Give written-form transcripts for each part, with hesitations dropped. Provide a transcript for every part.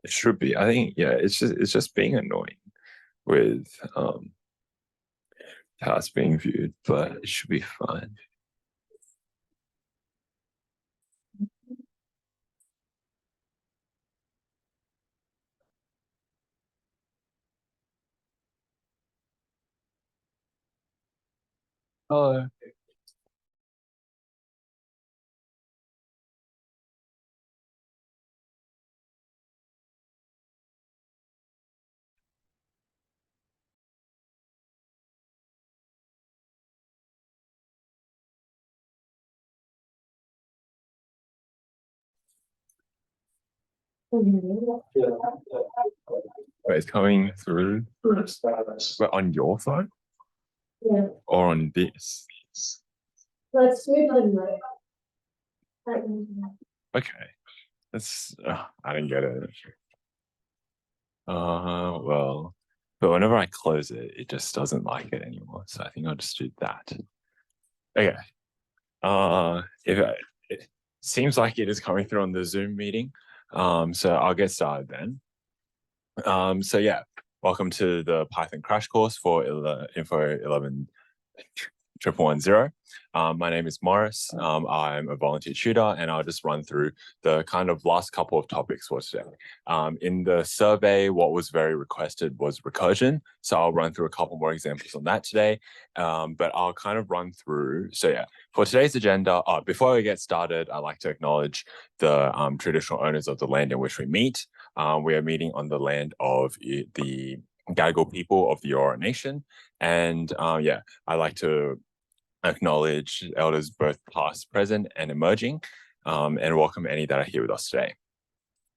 It should be. I think, yeah, it's just being annoying with how it's being viewed, but it should be fine. Oh, wait, it's coming through. But on your phone? Yeah. Or on this? Let's move on. Okay. That's I don't get it. Well, but whenever I close it, it just doesn't like it anymore. So I think I'll just do that. Okay. If it seems like it is coming through on the Zoom meeting, so I'll get started then. So yeah, welcome to the Python crash course for INFO1110. My name is Morris. I'm a volunteer tutor, and I'll just run through the kind of last couple of topics for today. In the survey, what was very requested was recursion. So I'll run through a couple more examples on that today. But I'll kind of run through. So yeah, for today's agenda, before we get started, I'd like to acknowledge the traditional owners of the land in which we meet. We are meeting on the land of the Gadigal people of the Eora Nation. And yeah, I'd like to acknowledge elders both past, present, and emerging, and welcome any that are here with us today.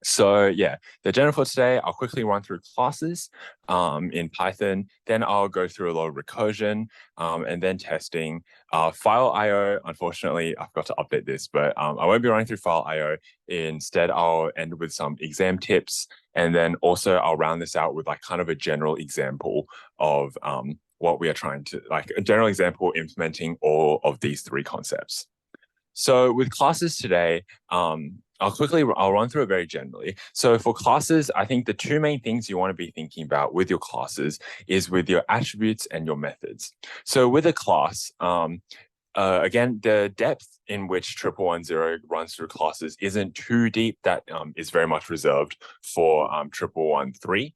So yeah, the agenda for today, I'll quickly run through classes in Python, then I'll go through a lot of recursion, and then testing. File IO, unfortunately, I forgot to update this, but I won't be running through file IO. Instead, I'll end with some exam tips, and then also I'll round this out with like kind of a general example of what we are trying to, like a general example implementing all of these three concepts. So with classes today, I'll run through it very generally. So for classes, I think the two main things you want to be thinking about with your classes is with your attributes and your methods. So with a class, again, the depth in which 1110 runs through classes isn't too deep. That is very much reserved for 1113.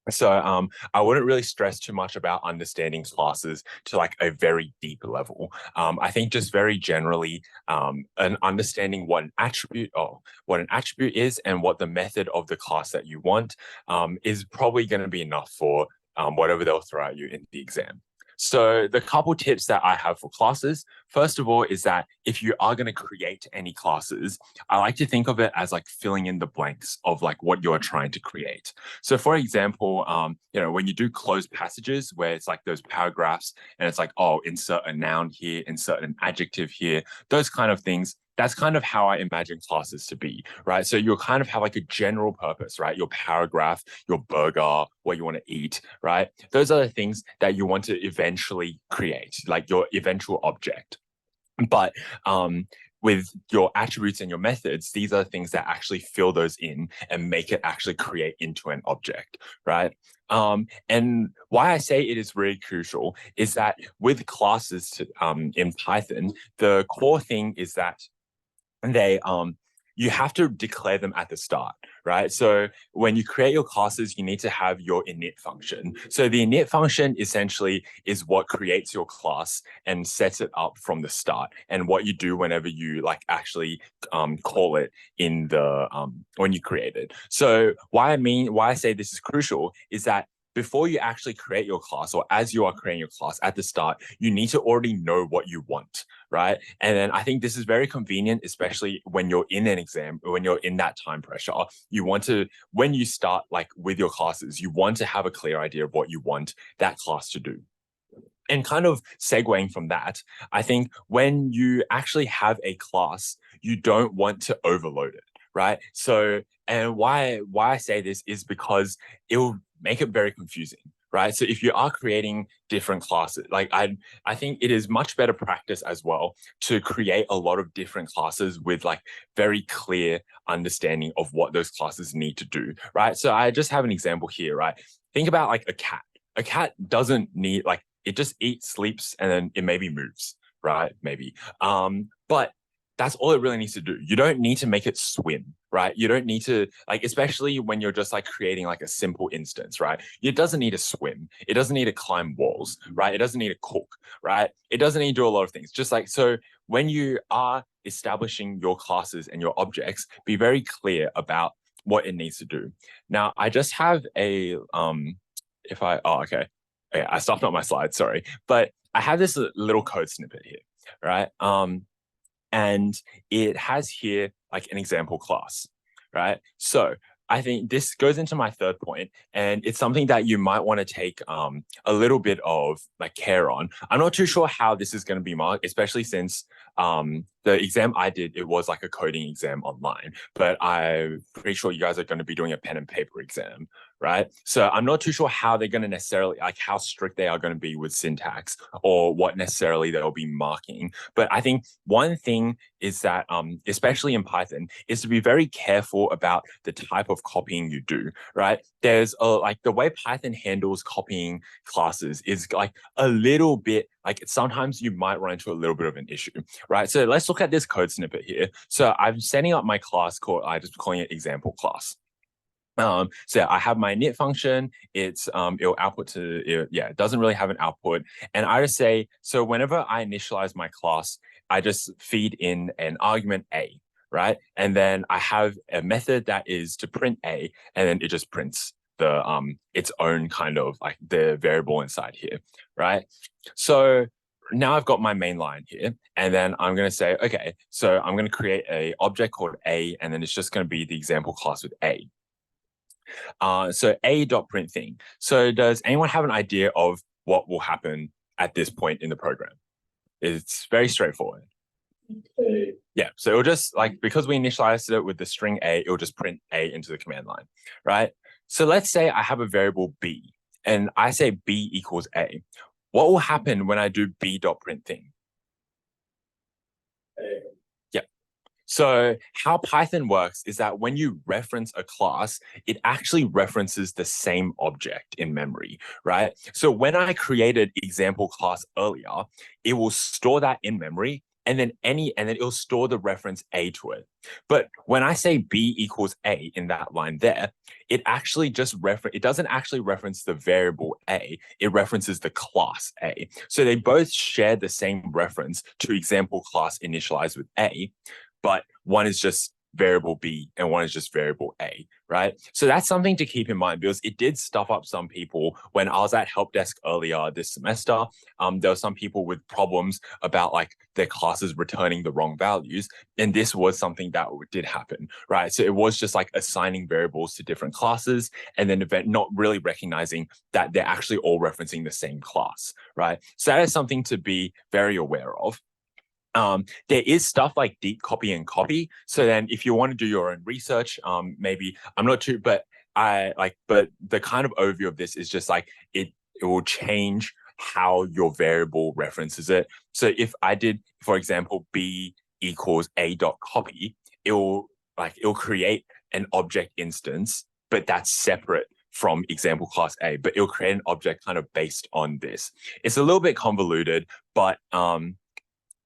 So I wouldn't really stress too much about understanding classes to like a very deep level. I think just very generally, an understanding what an attribute is and what the method of the class that you want is probably going to be enough for whatever they'll throw at you in the exam. So the couple tips that I have for classes, first of all, is that if you are going to create any classes, I like to think of it as like filling in the blanks of like what you're trying to create. So for example, when you do closed passages where it's like those paragraphs and it's like, oh, insert a noun here, insert an adjective here, those kind of things. That's kind of how I imagine classes to be, right? So you'll kind of have like a general purpose, right? Your paragraph, your burger, what you want to eat, right? Those are the things that you want to eventually create, like your eventual object. But with your attributes and your methods, these are things that actually fill those in and make it actually create into an object, right? And why I say it is really crucial is that with classes in Python, the core thing is that they you have to declare them at the start, right? So when you create your classes, you need to have your init function. So the init function essentially is what creates your class and sets it up from the start, and what you do whenever you like actually call it in the when you create it. So why I say this is crucial is that before you actually create your class, or as you are creating your class at the start, you need to already know what you want, right? And then I think this is very convenient, especially when you're in an exam, when you're in that time pressure. You want to, when you start like with your classes, you want to have a clear idea of what you want that class to do. And kind of segueing from that, I think when you actually have a class, you don't want to overload it, right? So, and why I say this is because it will make it very confusing, right? So if you are creating different classes, like I think it is much better practice as well to create a lot of different classes with like very clear understanding of what those classes need to do, right? So I just have an example here, right? Think about like a cat. A cat doesn't need like it just eats, sleeps, and then it maybe moves, right? Maybe. But that's all it really needs to do. You don't need to make it swim, right? You don't need to like, especially when you're just like creating like a simple instance, right? It doesn't need to swim. It doesn't need to climb walls, right? It doesn't need to cook, right? It doesn't need to do a lot of things. Just like, so when you are establishing your classes and your objects, be very clear about what it needs to do. Now, I just have a, okay. Okay, I stopped on my slide, sorry. But I have this little code snippet here, right? And it has here like an example class, right? So I think this goes into my third point, and it's something that you might want to take a little bit of like care on. I'm not too sure how this is going to be marked, especially since the exam I did, it was like a coding exam online, but I'm pretty sure you guys are going to be doing a pen and paper exam, right? So I'm not too sure how they're going to necessarily, like how strict they are going to be with syntax or what necessarily they'll be marking. But I think one thing is that, especially in Python, is to be very careful about the type of copying you do, right? There's like the way Python handles copying classes is like a little bit, like sometimes you might run into a little bit of an issue, right? So let's look at this code snippet here. So I'm setting up my class called, I just calling it example class. So I have my init function. It'll output to it doesn't really have an output. And I just say, so whenever I initialize my class, I just feed in an argument A, right? And then I have a method that is to print A, and then it just prints the its own kind of like the variable inside here, right? So now I've got my main line here, and then I'm going to say, okay, so I'm going to create a object called A, and then it's just going to be the example class with A. So a.print thing. So does anyone have an idea of what will happen at this point in the program? It's very straightforward. Yeah, so it'll just like, because we initialized it with the string A, it'll just print A into the command line, right? So let's say I have a variable B and I say B equals A. What will happen when I do b.print thing? Yeah. So how Python works is that when you reference a class, it actually references the same object in memory, right? So when I created example class earlier, it will store that in memory, and then it'll store the reference A to it. But when I say B equals A in that line there, it actually just it doesn't actually reference the variable A, it references the class A. So they both share the same reference to example class initialized with A, but one is just variable B and one is just variable A, right? So that's something to keep in mind, because it did stuff up some people. When I was at help desk earlier this semester, there were some people with problems about like their classes returning the wrong values. And this was something that did happen, right? So it was just like assigning variables to different classes and then not really recognizing that they're actually all referencing the same class, right? So that is something to be very aware of. There is stuff like deep copy and copy. So then if you want to do your own research, maybe I'm not too, but but the kind of overview of this is just like it will change how your variable references it. So if I did, for example, B equals a.copy, it'll create an object instance, but that's separate from example class A, but it'll create an object kind of based on this. It's a little bit convoluted, but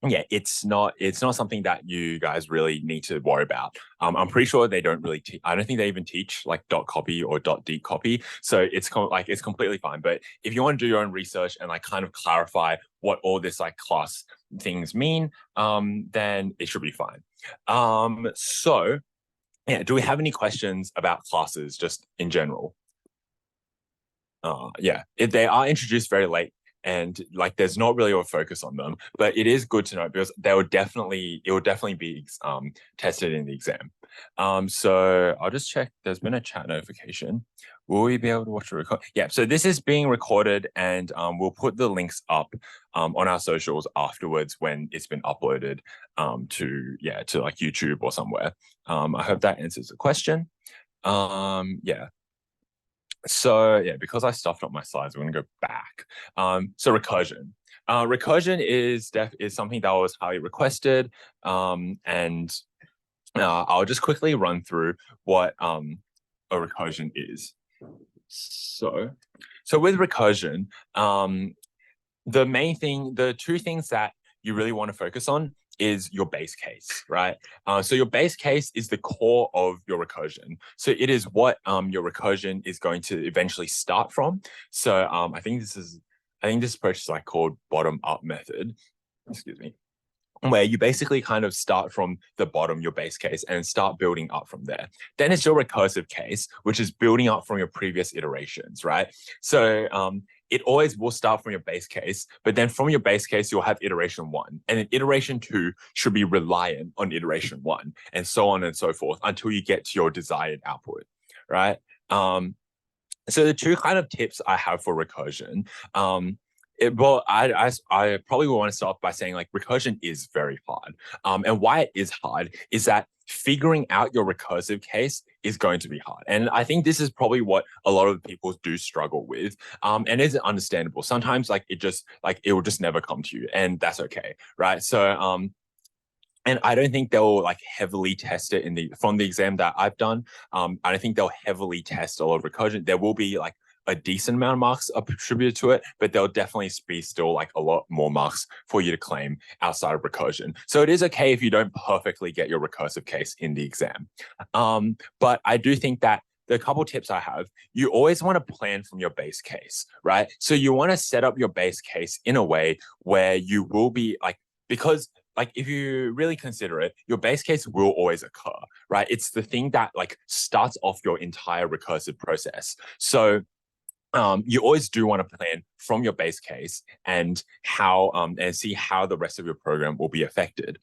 yeah, it's not something that you guys really need to worry about. I'm pretty sure they don't really I don't think they even teach like .copy or .deep copy. So it's it's completely fine. But if you want to do your own research and like kind of clarify what all this like class things mean, then it should be fine. So yeah, do we have any questions about classes just in general? Yeah, they are introduced very late, and like there's not really a focus on them, but it is good to know because it will definitely be tested in the exam. So I'll just check. There's been a chat notification. Will we be able to watch the record? Yeah, so this is being recorded, and we'll put the links up on our socials afterwards when it's been uploaded to like YouTube or somewhere. I hope that answers the question. Yeah. So yeah, because I stuffed up my slides, we're going to go back. So recursion. Recursion is something that was highly requested, and I'll just quickly run through what a recursion is. So with recursion, the two things that you really want to focus on is your base case, right? So your base case is the core of your recursion. So it is what your recursion is going to eventually start from. So I think this approach is like called bottom up method. Excuse me. Where you basically kind of start from the bottom, your base case, and start building up from there. Then it's your recursive case, which is building up from your previous iterations, right? So it always will start from your base case, but then from your base case, you'll have iteration 1. And then iteration 2 should be reliant on iteration 1, and so on and so forth until you get to your desired output, right? So the two kind of tips I have for recursion, I probably will want to start by saying like recursion is very hard. And why it is hard is that figuring out your recursive case is going to be hard. And I think this is probably what a lot of people do struggle with. And it's understandable. Sometimes like it will just never come to you, and that's okay, right? So and I don't think they'll like heavily test it from the exam that I've done. I don't think they'll heavily test a lot of recursion. There will be like a decent amount of marks attributed to it, but there'll definitely be still like a lot more marks for you to claim outside of recursion. So it is okay if you don't perfectly get your recursive case in the exam. But I do think that the couple tips I have, you always want to plan from your base case, right? So you want to set up your base case in a way where you will be like, because like if you really consider it, your base case will always occur, right? It's the thing that like starts off your entire recursive process. So you always do want to plan from your base case and see how the rest of your program will be affected.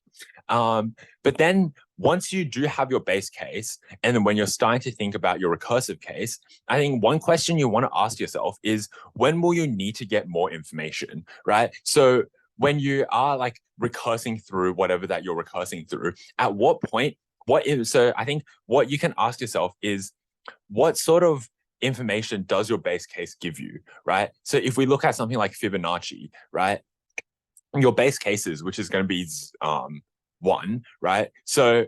But then once you do have your base case, and then when you're starting to think about your recursive case, I think one question you want to ask yourself is, when will you need to get more information, right? So when you are like recursing through whatever that you're recursing through, at what point, so I think what you can ask yourself is, what sort of information does your base case give you, right? So if we look at something like Fibonacci, right? Your base cases, which is going to be 1, right? So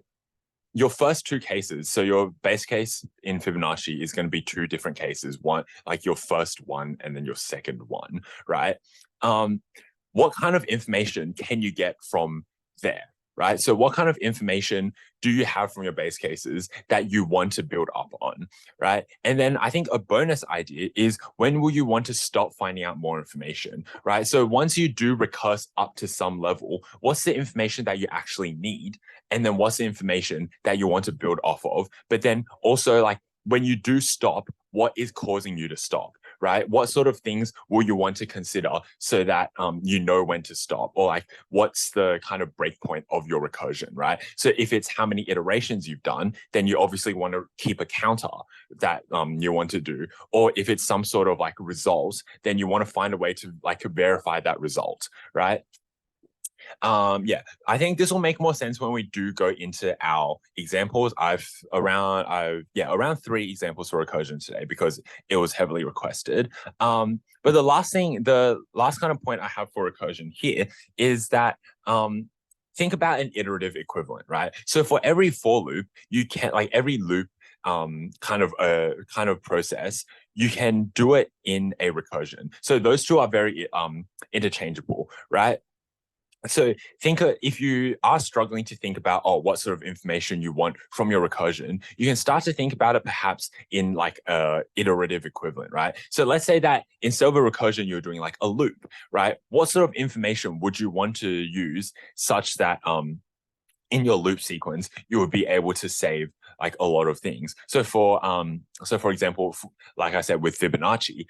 your first 2 cases, so your base case in Fibonacci is going to be 2 different cases, one like your first one and then your second one, right? What kind of information can you get from there, right? So what kind of information do you have from your base cases that you want to build up on, right? And then I think a bonus idea is, when will you want to stop finding out more information, right? So once you do recurse up to some level, what's the information that you actually need? And then what's the information that you want to build off of? But then also like, when you do stop, what is causing you to stop? Right? What sort of things will you want to consider so that you know when to stop, or like what's the kind of breakpoint of your recursion, right? So if it's how many iterations you've done, then you obviously want to keep a counter that you want to do. Or if it's some sort of like result, then you want to find a way to like verify that result, right? Yeah, I think this will make more sense when we do go into our examples. Around 3 examples for recursion today because it was heavily requested. But the last kind of point I have for recursion here is that think about an iterative equivalent, right? So for every for loop, you can like every loop kind of process, you can do it in a recursion. So those two are very interchangeable, right? So if you are struggling to think about, what sort of information you want from your recursion, you can start to think about it perhaps in like a iterative equivalent, right? So let's say that instead of a recursion, you're doing like a loop, right? What sort of information would you want to use such that in your loop sequence, you would be able to save like a lot of things. So for example, like I said, with Fibonacci,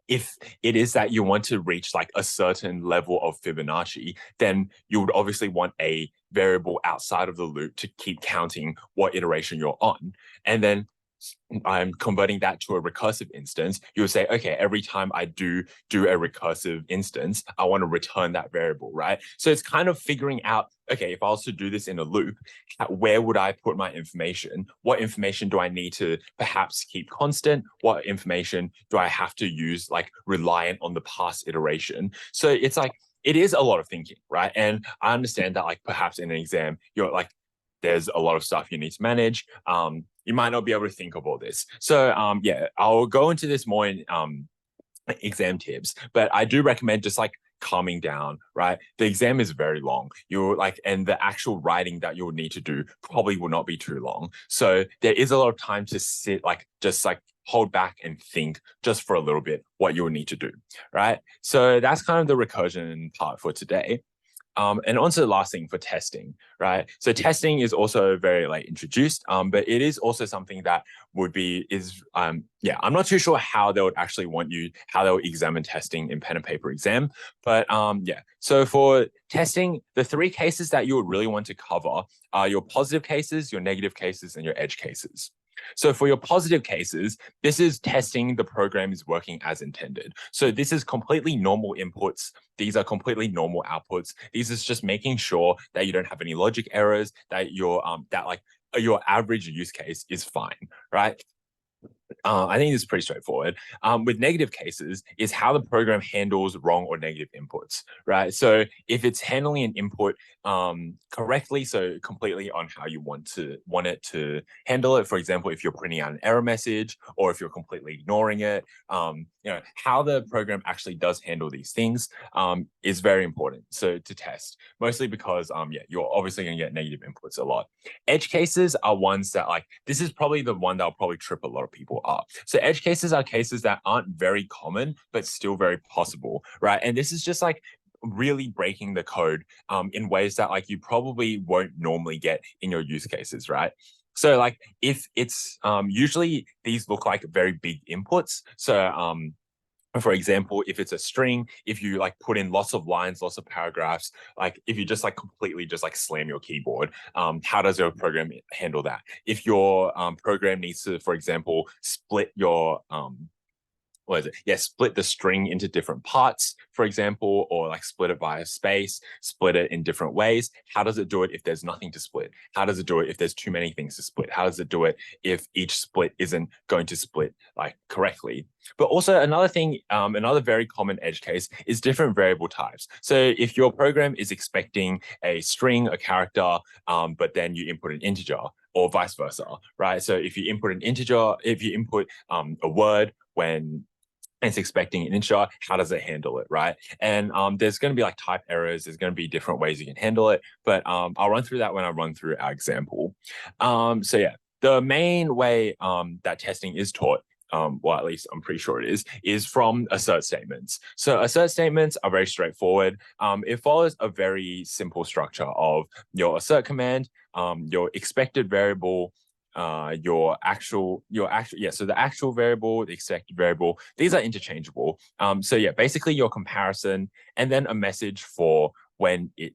if it is that you want to reach like a certain level of Fibonacci, then you would obviously want a variable outside of the loop to keep counting what iteration you're on. And then I'm converting that to a recursive instance, you'll say, okay, every time I do a recursive instance, I want to return that variable, right? So it's kind of figuring out, okay, if I was to do this in a loop, where would I put my information? What information do I need to perhaps keep constant? What information do I have to use like reliant on the past iteration? So it's like, it is a lot of thinking, right? And I understand that like perhaps in an exam, you're like, there's a lot of stuff you need to manage. You might not be able to think of all this. So yeah, I'll go into this more in exam tips, but I do recommend just like calming down, right? The exam is very long. You're like, and the actual writing that you'll need to do probably will not be too long. So there is a lot of time to sit, like, just like hold back and think just for a little bit what you'll need to do, right? So that's kind of the recursion part for today. And on to the last thing for testing, right? So testing is also very like introduced, but it is also something that would be yeah, I'm not too sure how they would actually want you, how they'll examine testing in pen and paper exam, but yeah. So for testing, the 3 cases that you would really want to cover are your positive cases, your negative cases, and your edge cases. So for your positive cases, this is testing the program is working as intended. So this is completely normal inputs. These are completely normal outputs. These is just making sure that you don't have any logic errors, that your average use case is fine, right? I think this is pretty straightforward. With negative cases is how the program handles wrong or negative inputs, right? So if it's handling an input correctly, so completely on how you want it to handle it. For example, if you're printing out an error message or if you're completely ignoring it, how the program actually does handle these things is very important. So to test, mostly because yeah, you're obviously going to get negative inputs a lot. Edge cases are ones that like, this is probably the one that'll probably trip a lot of people up. So edge cases are cases that aren't very common, but still very possible, right? And this is just like really breaking the code in ways that like you probably won't normally get in your use cases, right? So like if it's usually these look like very big inputs. So for example, if it's a string, if you like put in lots of lines, lots of paragraphs, like if you just like completely just like slam your keyboard, how does your program handle that? If your program needs to, for example, split your what is it? Yeah, split the string into different parts, for example, or like split it by a space, split it in different ways. How does it do it if there's nothing to split? How does it do it if there's too many things to split? How does it do it if each split isn't going to split like correctly? But also another thing, another very common edge case is different variable types. So if your program is expecting a string, a character, but then you input an integer, or vice versa, right? So if you input an integer, if you input a word when it's expecting an integer, how does it handle it, right? And there's going to be like type errors. There's going to be different ways you can handle it, but I'll run through that when I run through our example. So yeah, the main way that testing is taught, well, at least I'm pretty sure it is from assert statements. So assert statements are very straightforward. It follows a very simple structure of your assert command, your expected variable, so the actual variable, the expected variable, these are interchangeable. So yeah, basically your comparison and then a message for when it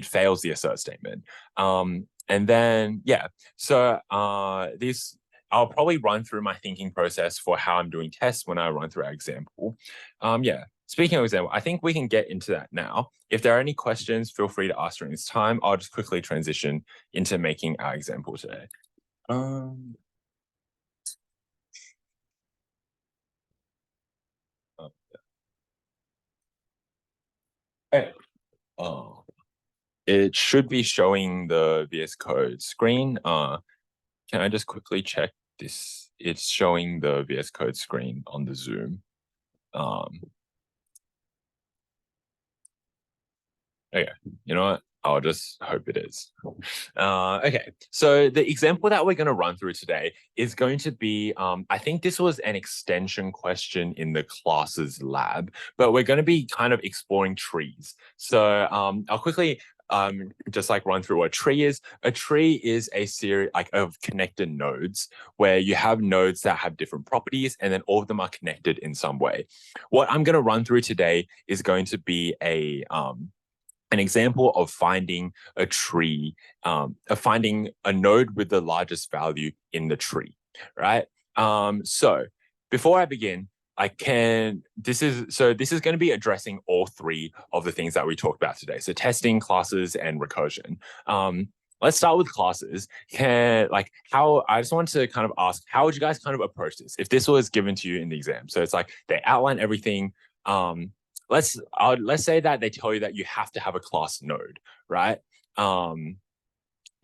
fails the assert statement. And then yeah, so I'll probably run through my thinking process for how I'm doing tests when I run through our example. Yeah. Speaking of example, I think we can get into that now. If there are any questions, feel free to ask during this time. I'll just quickly transition into making our example today. It should be showing the VS Code screen. Can I just quickly check this? It's showing the VS Code screen on the Zoom. Okay, you know what? I'll just hope it is. Okay, so the example that we're going to run through today is going to be, I think this was an extension question in the classes lab, but we're going to be kind of exploring trees. So I'll quickly just like run through what a tree is. A tree is a series like of connected nodes where you have nodes that have different properties and then all of them are connected in some way. What I'm going to run through today is going to be an example of finding a tree, of finding a node with the largest value in the tree. right? So before I begin, this is going to be addressing all three of the things that we talked about today. So testing, classes, and recursion. Let's start with classes. I just want to kind of ask, how would you guys kind of approach this if this was given to you in the exam? So it's like they outline everything. Let's say that they tell you that you have to have a class node, right?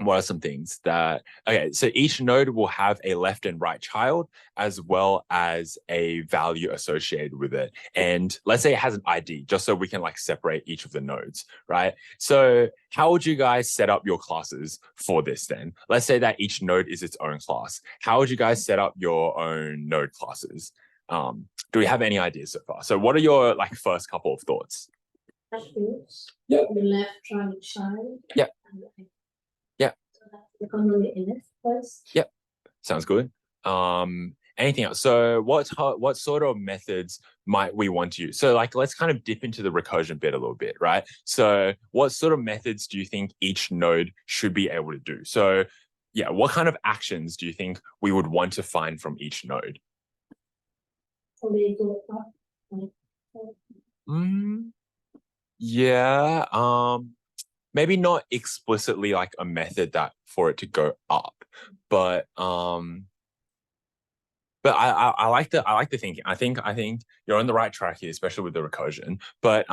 What are some things that, okay, so each node will have a left and right child as well as a value associated with it. And let's say it has an ID, just so we can like separate each of the nodes, right? So how would you guys set up your classes for this then? Let's say that each node is its own class. How would you guys set up your own node classes? Do we have any ideas so far? So what are your like first couple of thoughts? Yeah. The left right child. Yeah. Yeah. Yep. Sounds good. Anything else? So what sort of methods might we want to use? So like let's kind of dip into the recursion bit a little bit, right? So what sort of methods do you think each node should be able to do? So yeah, what kind of actions do you think we would want to find from each node? Yeah. Maybe not explicitly like a method that for it to go up, but I like the thinking. I think you're on the right track here, especially with the recursion. But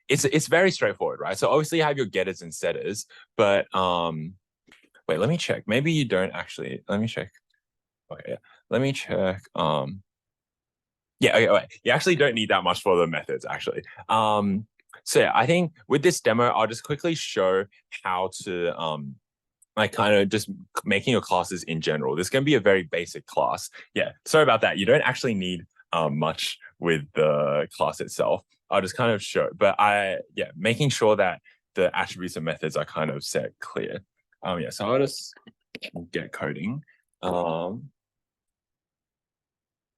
it's very straightforward, right? So obviously you have your getters and setters, but wait, let me check. Maybe you don't actually. Let me check. Okay, yeah. Let me check. Yeah, okay, wait. You actually don't need that much for the methods, actually. So yeah, I think with this demo, I'll just quickly show how to like kind of just making your classes in general. This can be a very basic class. Yeah, sorry about that. You don't actually need much with the class itself. I'll just kind of show, but making sure that the attributes and methods are kind of set clear. Yeah, so I'll just get coding.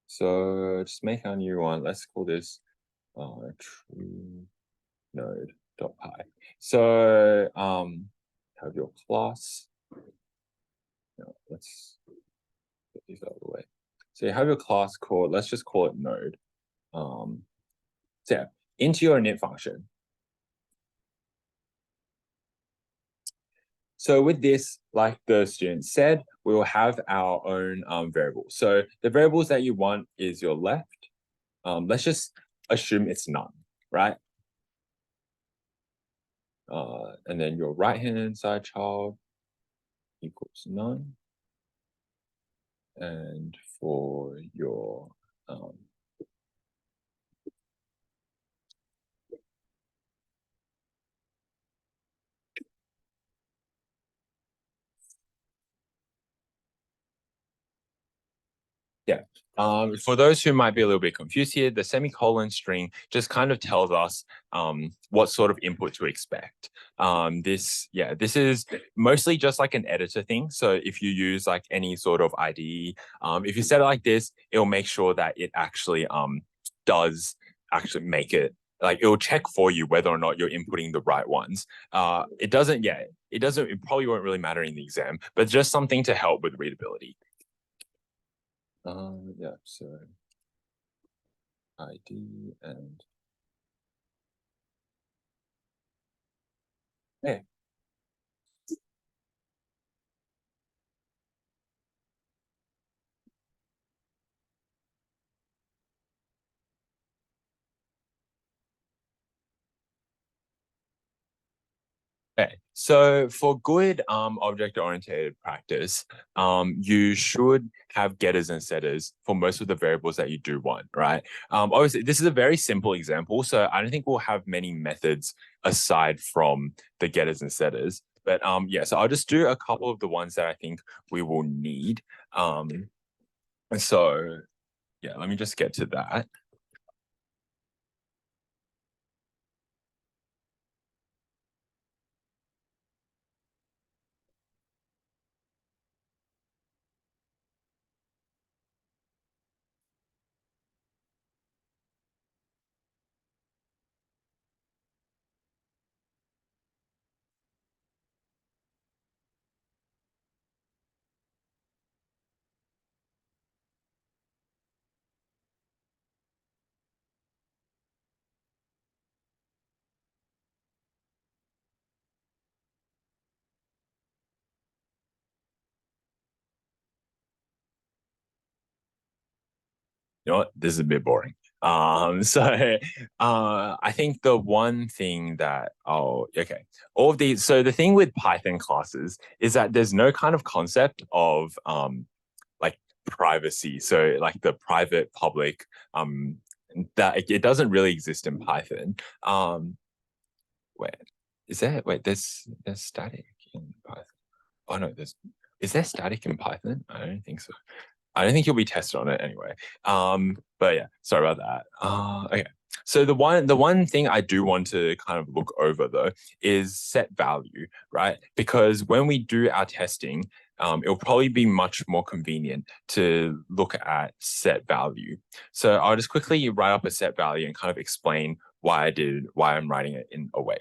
So just make a new one. Let's call this true node.py. So have your class. No, let's get these out of the way. So you have your class called, let's just call it node. So yeah, into your init function. So with this, like the student said, we will have our own variables. So the variables that you want is your left. Let's just assume it's none, right? And then your right-hand side child equals none. And for your yeah. For those who might be a little bit confused here, the semicolon string just kind of tells us what sort of input to expect. This is mostly just like an editor thing. So if you use like any sort of IDE, if you set it like this, it'll make sure that it actually does actually make it like it'll check for you whether or not you're inputting the right ones. It probably won't really matter in the exam, but just something to help with readability. Yeah, so ID and yeah. Okay, so for good object-oriented practice, you should have getters and setters for most of the variables that you do want, right? Obviously, this is a very simple example, so I don't think we'll have many methods aside from the getters and setters. But yeah, so I'll just do a couple of the ones that I think we will need. So yeah, let me just get to that. You know what? This is a bit boring. I think the one thing that all of these. So the thing with Python classes is that there's no kind of concept of like privacy. So like the private public that it doesn't really exist in Python. Wait, there's static in Python. Oh no, is there static in Python? I don't think so. I don't think you'll be tested on it anyway. But yeah, sorry about that. Okay. So the one thing I do want to kind of look over though is set value, right? Because when we do our testing, it'll probably be much more convenient to look at set value. So I'll just quickly write up a set value and kind of explain why I'm writing it in a way.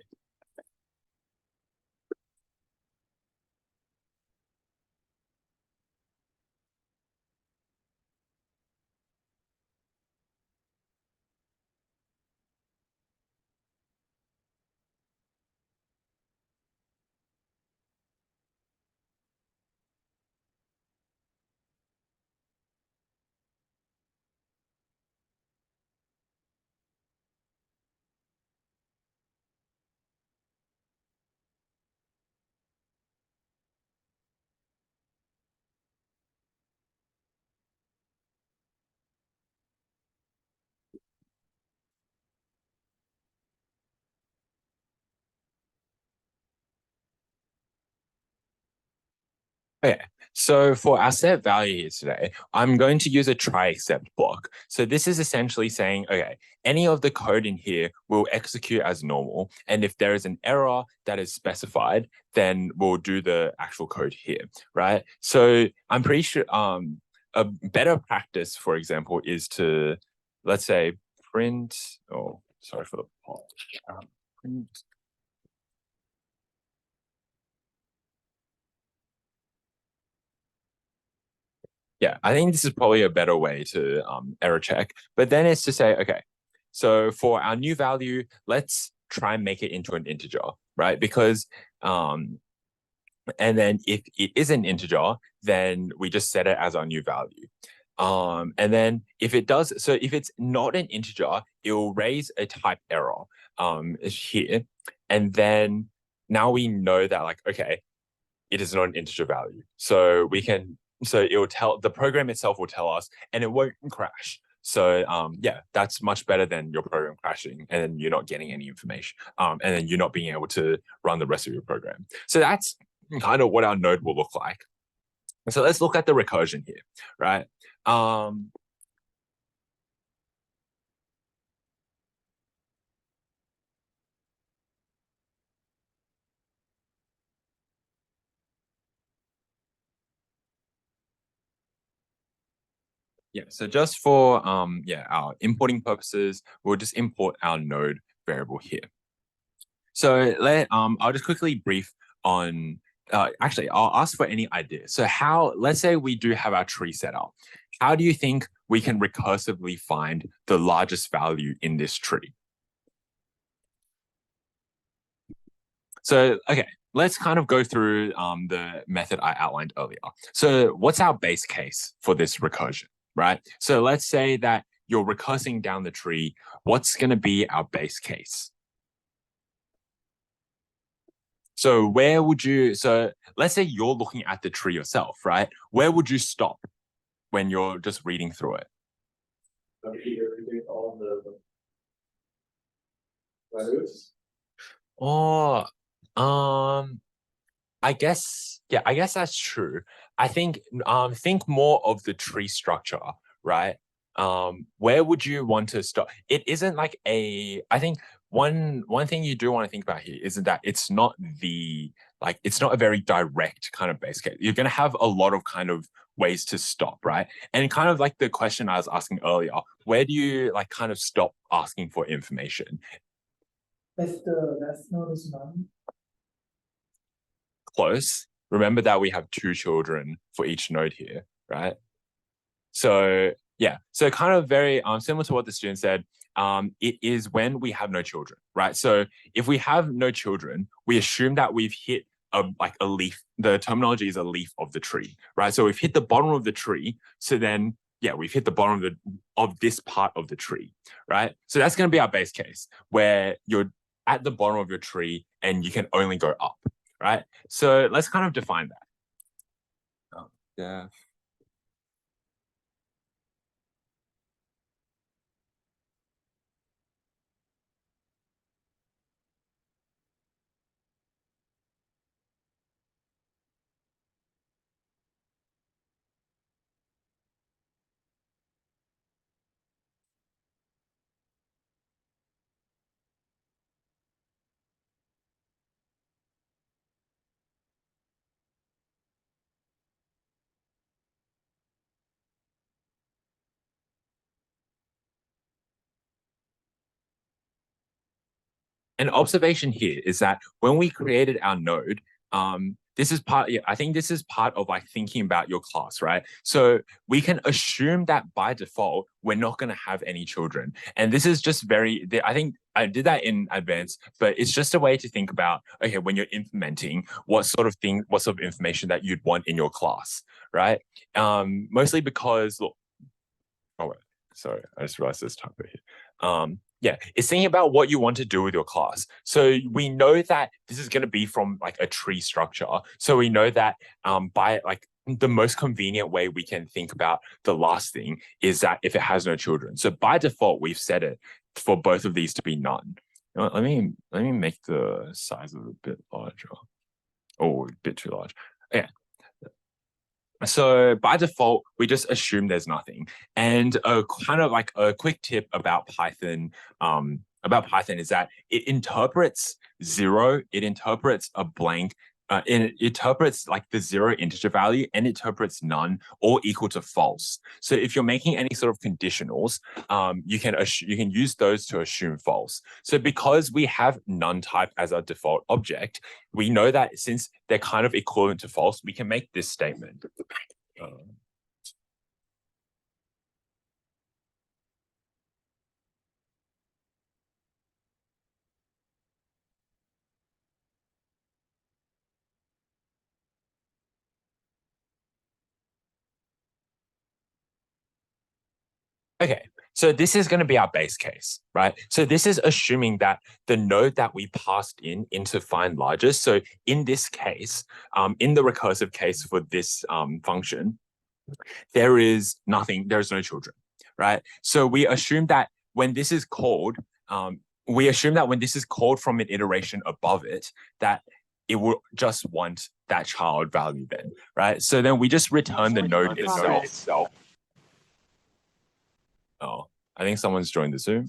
Okay, so for our set value here today, I'm going to use a try except block. So this is essentially saying, okay, any of the code in here will execute as normal. And if there is an error that is specified, then we'll do the actual code here, right? So I'm pretty sure a better practice, for example, is to, let's say, print, oh, sorry for the pause. Print. Yeah, I think this is probably a better way to error check. But then it's to say, okay, so for our new value, let's try and make it into an integer, right? Because and then if it is an integer, then we just set it as our new value. And then if it does, so if it's not an integer, it will raise a type error here. And then now we know that like, okay, it is not an integer value. So it will tell, the program itself will tell us and it won't crash. So yeah, that's much better than your program crashing and then you're not getting any information. And then you're not being able to run the rest of your program. So that's kind of what our node will look like. So let's look at the recursion here, right? Yeah, so just for our importing purposes, we'll just import our node variable here. So I'll just quickly brief on. Actually, I'll ask for any ideas. So let's say we do have our tree set up. How do you think we can recursively find the largest value in this tree? So, okay, let's kind of go through the method I outlined earlier. So what's our base case for this recursion, right? So let's say that you're recursing down the tree. What's going to be our base case? So let's say you're looking at the tree yourself, right? Where would you stop when you're just reading through it? All the values. Oh, I guess that's true. I think more of the tree structure, right? Where would you want to stop? It isn't like I think one thing you do want to think about here is that it's not a very direct kind of base case. You're gonna have a lot of kind of ways to stop, right? And kind of like the question I was asking earlier, where do you like kind of stop asking for information? If the left node is none. Close. Remember that we have 2 children for each node here, right? So yeah, so kind of very similar to what the student said. It is when we have no children, right? So if we have no children, we assume that we've hit a leaf. The terminology is a leaf of the tree, right? So we've hit the bottom of the tree. So then yeah, we've hit the bottom of this part of the tree, right? So that's going to be our base case, where you're at the bottom of your tree and you can only go up, right? So let's kind of define that. Yeah. An observation here is that when we created our node, this is part, yeah, I think this is part of like thinking about your class, right? So we can assume that by default, we're not going to have any children. And this is just I think I did that in advance, but it's just a way to think about, okay, when you're implementing what sort of information that you'd want in your class, right? Mostly because, look, oh, wait, sorry, I just realized this typo here. Yeah, it's thinking about what you want to do with your class. So we know that this is going to be from like a tree structure. So we know that by like the most convenient way we can think about the last thing is that if it has no children. So by default, we've set it for both of these to be none. You know, let me make the size of it a bit larger. Oh, a bit too large. Yeah. So by default, we just assume there's nothing. And a kind of like a quick tip about Python is that it interprets zero, it interprets a blank, it interprets like the zero integer value and interprets none or equal to false. So if you're making any sort of conditionals, you can use those to assume false. So because we have none type as our default object, we know that since they're kind of equivalent to false, we can make this statement. Okay, so this is going to be our base case, right? So this is assuming that the node that we passed into find largest. So in this case, in the recursive case for this function, there is nothing, there's no children, right? So we assume that when this is called, from an iteration above it, that it will just want that child value then, right? So then we just return the node itself. Oh, I think someone's joined the Zoom.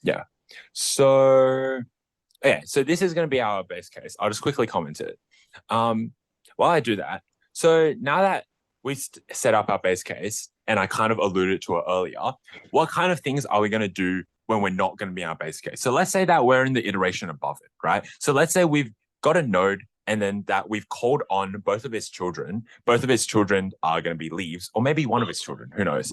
Yeah. So this is going to be our base case. I'll just quickly comment it. While I do that, so now that we set up our base case, and I kind of alluded to it earlier, what kind of things are we going to do when we're not going to be our base case? So let's say that we're in the iteration above it, right? So let's say we've got a node and then that we've called on both of its children. Both of its children are going to be leaves, or maybe one of its children, who knows?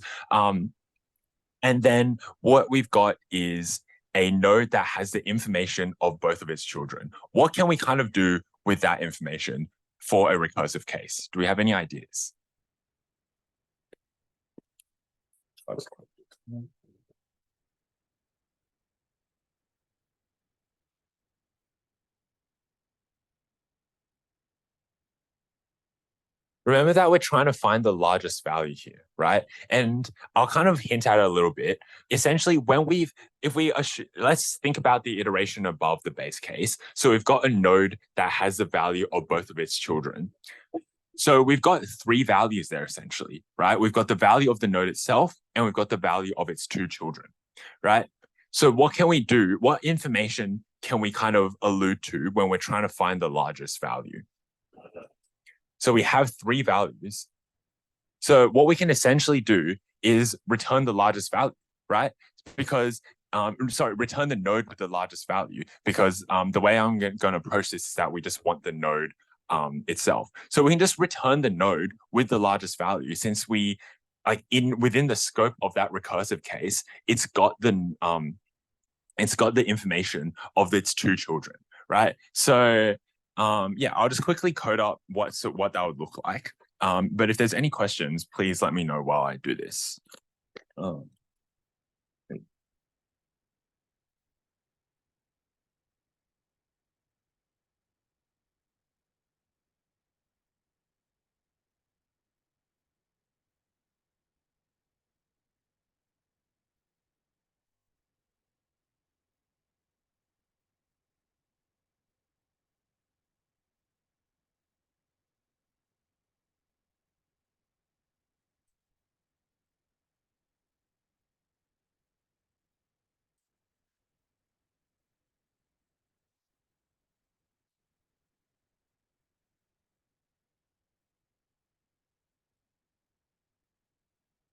And then what we've got is a node that has the information of both of its children. What can we kind of do with that information for a recursive case? Do we have any ideas? Remember that we're trying to find the largest value here, right? And I'll kind of hint at it a little bit. Essentially, let's think about the iteration above the base case. So we've got a node that has the value of both of its children. So we've got three values there essentially, right? We've got the value of the node itself, and we've got the value of its two children, right? So what can we do? What information can we kind of allude to when we're trying to find the largest value? So we have three values. So what we can essentially do is return the largest value, right? Because, return the node with the largest value, because the way I'm going to approach this is that we just want the node itself. So we can just return the node with the largest value, since we, within the scope of that recursive case, it's got the information of its two children, right? So I'll just quickly code up what that would look like. But if there's any questions, please let me know while I do this.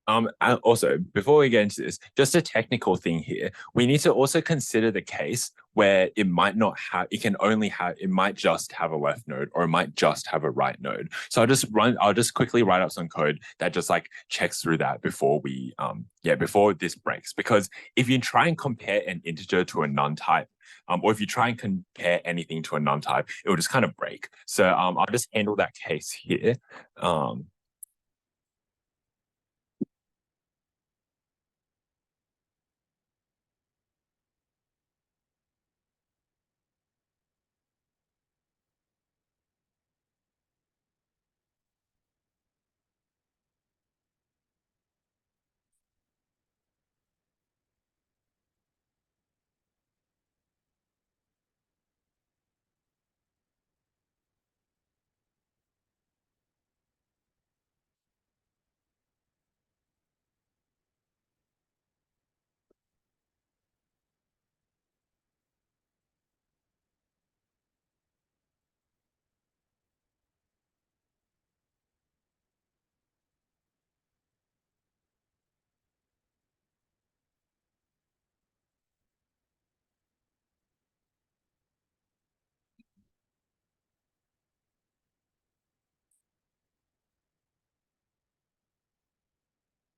And also, before we get into this, just a technical thing here. We need to also consider the case where it might not have, it might just have a left node or it might just have a right node. So I'll just quickly write up some code that just like checks through that before before this breaks. Because if you try and compare an integer to a none type, or if you try and compare anything to a none type, it will just kind of break. So I'll just handle that case here.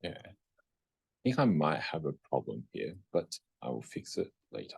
Yeah. I think I might have a problem here, but I will fix it later.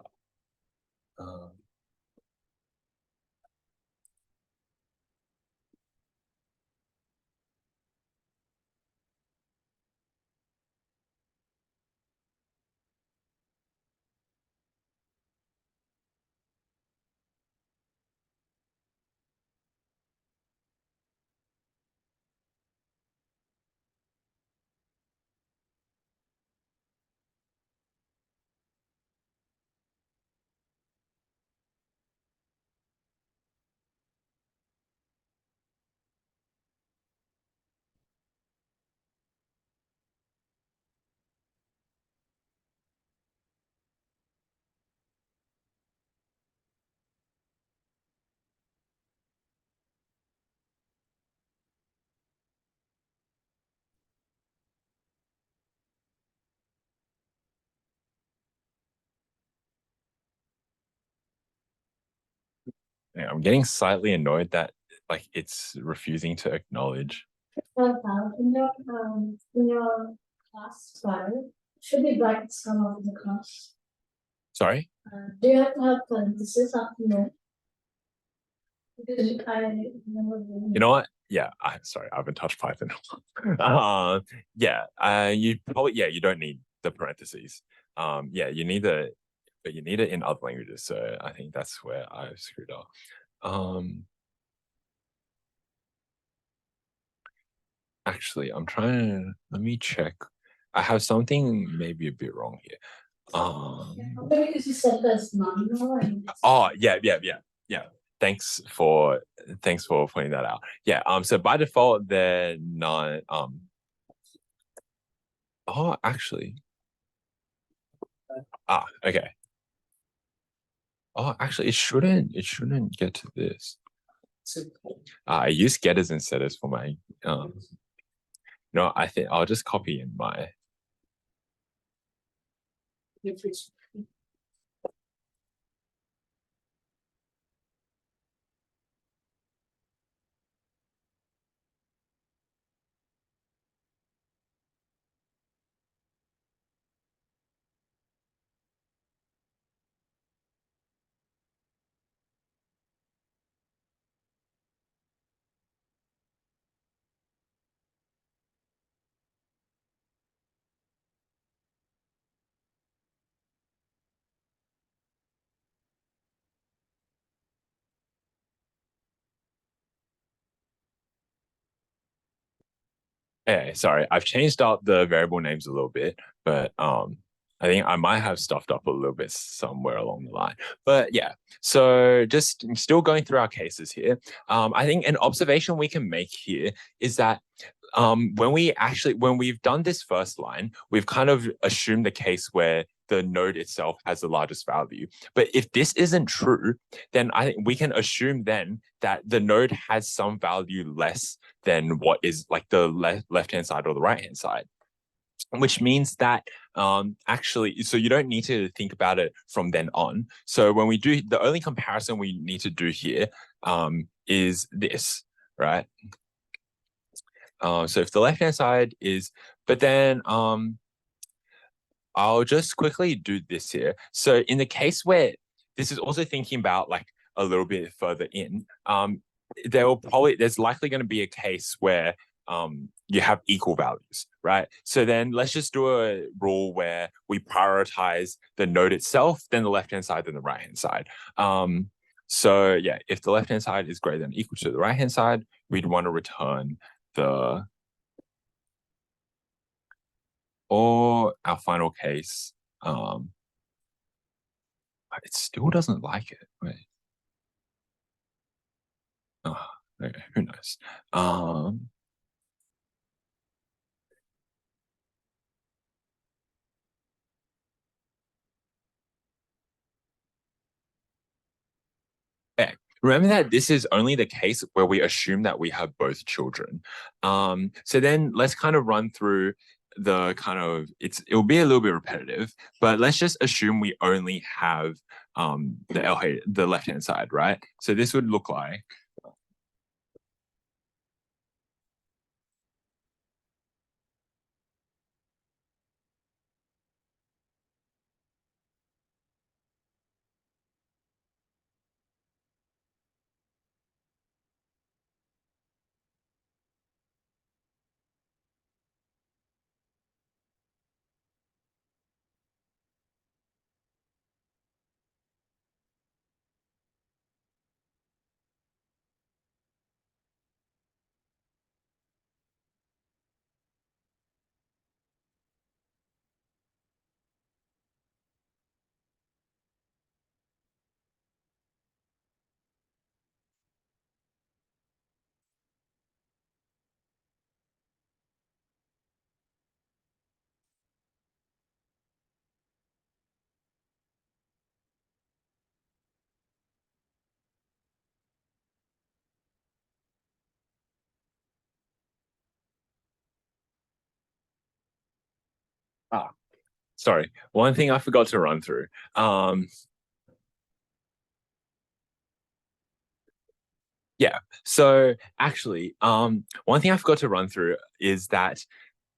Yeah, I'm getting slightly annoyed that like it's refusing to acknowledge. In your class file, should be bracket sum of the class. Sorry? Do you have to have parentheses after no? Because I remember. You know what? Yeah, sorry, I haven't touched Python. You don't need the parentheses. You need but you need it in other languages. So I think that's where I screwed up. Actually, let me check. I have something maybe a bit wrong here. Because you said there's none. Oh, yeah. Thanks for pointing that out. Yeah. So by default, they're not. Oh, actually. Okay. Oh, actually, it shouldn't get to this. I use getters and setters for my. No, I think I'll just copy in my. Hey, sorry, I've changed out the variable names a little bit, but I think I might have stuffed up a little bit somewhere along the line. But yeah, so just still going through our cases here. I think an observation we can make here is that when we've done this first line, we've kind of assumed the case where the node itself has the largest value. But if this isn't true, then I think we can assume then that the node has some value less than what is like the left-hand side or the right-hand side, which means that actually, so you don't need to think about it from then on. So when we do, the only comparison we need to do here is this, right? So if the left-hand side is, but then I'll just quickly do this here. So in the case where this is also thinking about like a little bit further in, there's likely going to be a case where you have equal values, right? So then let's just do a rule where we prioritize the node itself, then the left-hand side, then the right-hand side. So yeah, if the left-hand side is greater than or equal to the right-hand side, we'd want to return or our final case, it still doesn't like it. Wait. Oh, okay, who knows? Okay. Remember that this is only the case where we assume that we have both children. So then let's kind of run through the kind of it'll be a little bit repetitive, but let's just assume we only have the left-hand side, right? So this would look like sorry, one thing I forgot to run through. Yeah, so actually, one thing I forgot to run through is that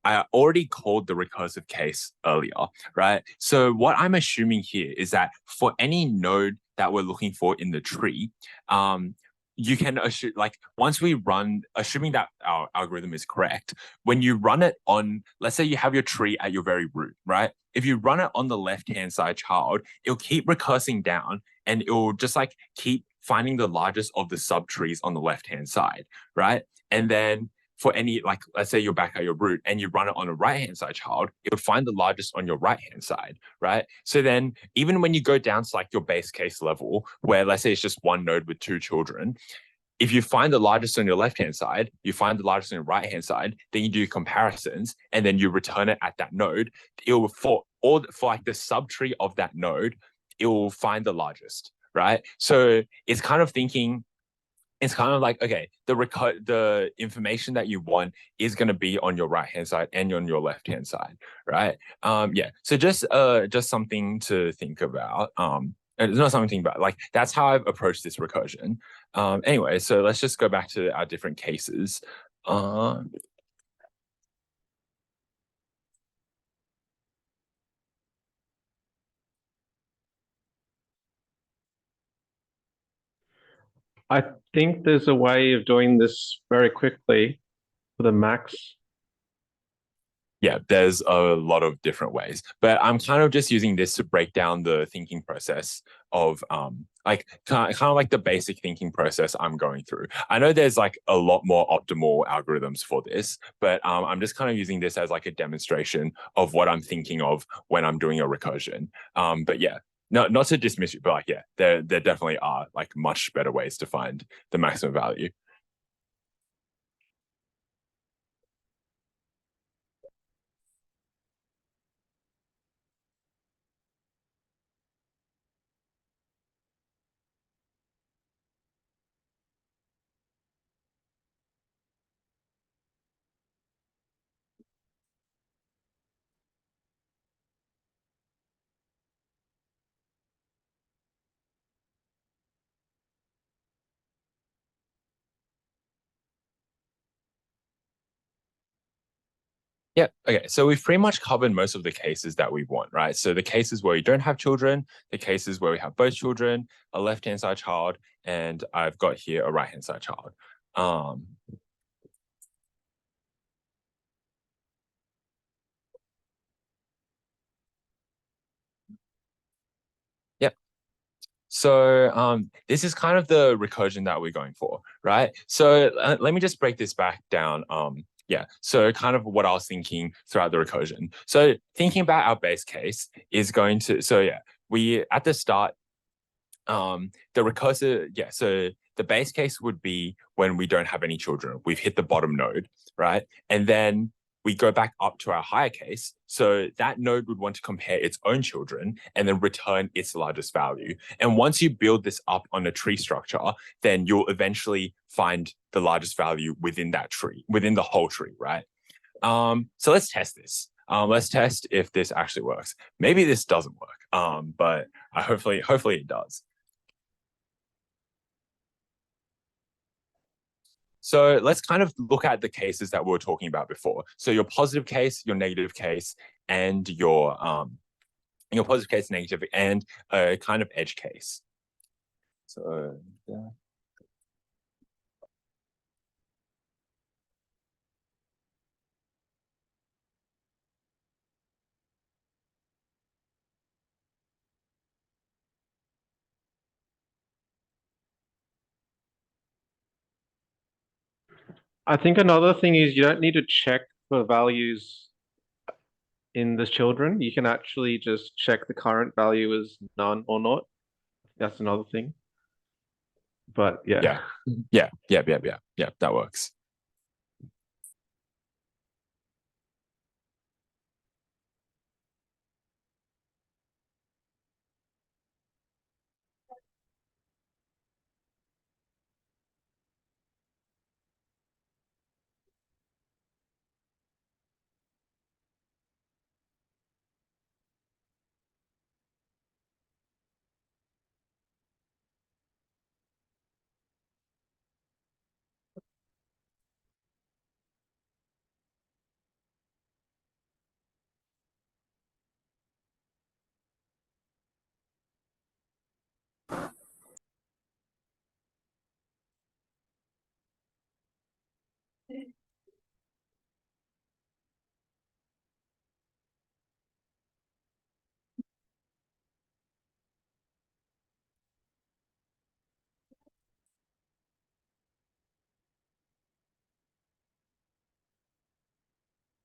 I already called the recursive case earlier, right? So what I'm assuming here is that for any node that we're looking for in the tree, you can assume, like once we run, assuming that our algorithm is correct, when you run it on, let's say you have your tree at your very root, right? If you run it on the left-hand side child, it'll keep recursing down and it'll just like keep finding the largest of the subtrees on the left-hand side, right? And then for any, like, let's say you're back at your root and you run it on a right-hand side child, it would find the largest on your right-hand side, right? So then even when you go down to like your base case level, where let's say it's just one node with two children, if you find the largest on your left-hand side, you find the largest on your right-hand side, then you do comparisons and then you return it at that node, it will for like the subtree of that node, it will find the largest, right? So it's kind of thinking, it's kind of like, okay, the information that you want is going to be on your right hand side and on your left hand side, right? Yeah. So just something to think about. It's not something to think about. Like that's how I've approached this recursion. Anyway, so let's just go back to our different cases. I think there's a way of doing this very quickly for the max Yeah, there's a lot of different ways, but I'm kind of just using this to break down the thinking process of like kind of like the basic thinking process I'm going through. I know there's like a lot more optimal algorithms for this, but I'm just kind of using this as like a demonstration of what I'm thinking of when I'm doing a recursion. But yeah, not to dismiss you, but like yeah, there definitely are like much better ways to find the maximum value. Yeah. Okay. So we've pretty much covered most of the cases that we want, right? So the cases where you don't have children, the cases where we have both children, a left-hand side child, and I've got here a right-hand side child. Yep. So this is kind of the recursion that we're going for, right? So let me just break this back down. Yeah, so kind of what I was thinking throughout the recursion. So thinking about our base case is going to, so yeah, we at the start, the recursive, yeah, so the base case would be when we don't have any children. We've hit the bottom node, right? And then we go back up to our higher case. So that node would want to compare its own children and then return its largest value. And once you build this up on a tree structure, then you'll eventually find the largest value within that tree, within the whole tree, right? So let's test this. Let's test if this actually works. Maybe this doesn't work, but hopefully it does. So let's kind of look at the cases that we were talking about before. So your positive case, your negative case, and your positive case, negative, and a kind of edge case. So yeah. I think another thing is you don't need to check for values in the children. You can actually just check the current value as none or not. That's another thing. But yeah. Yeah, that works.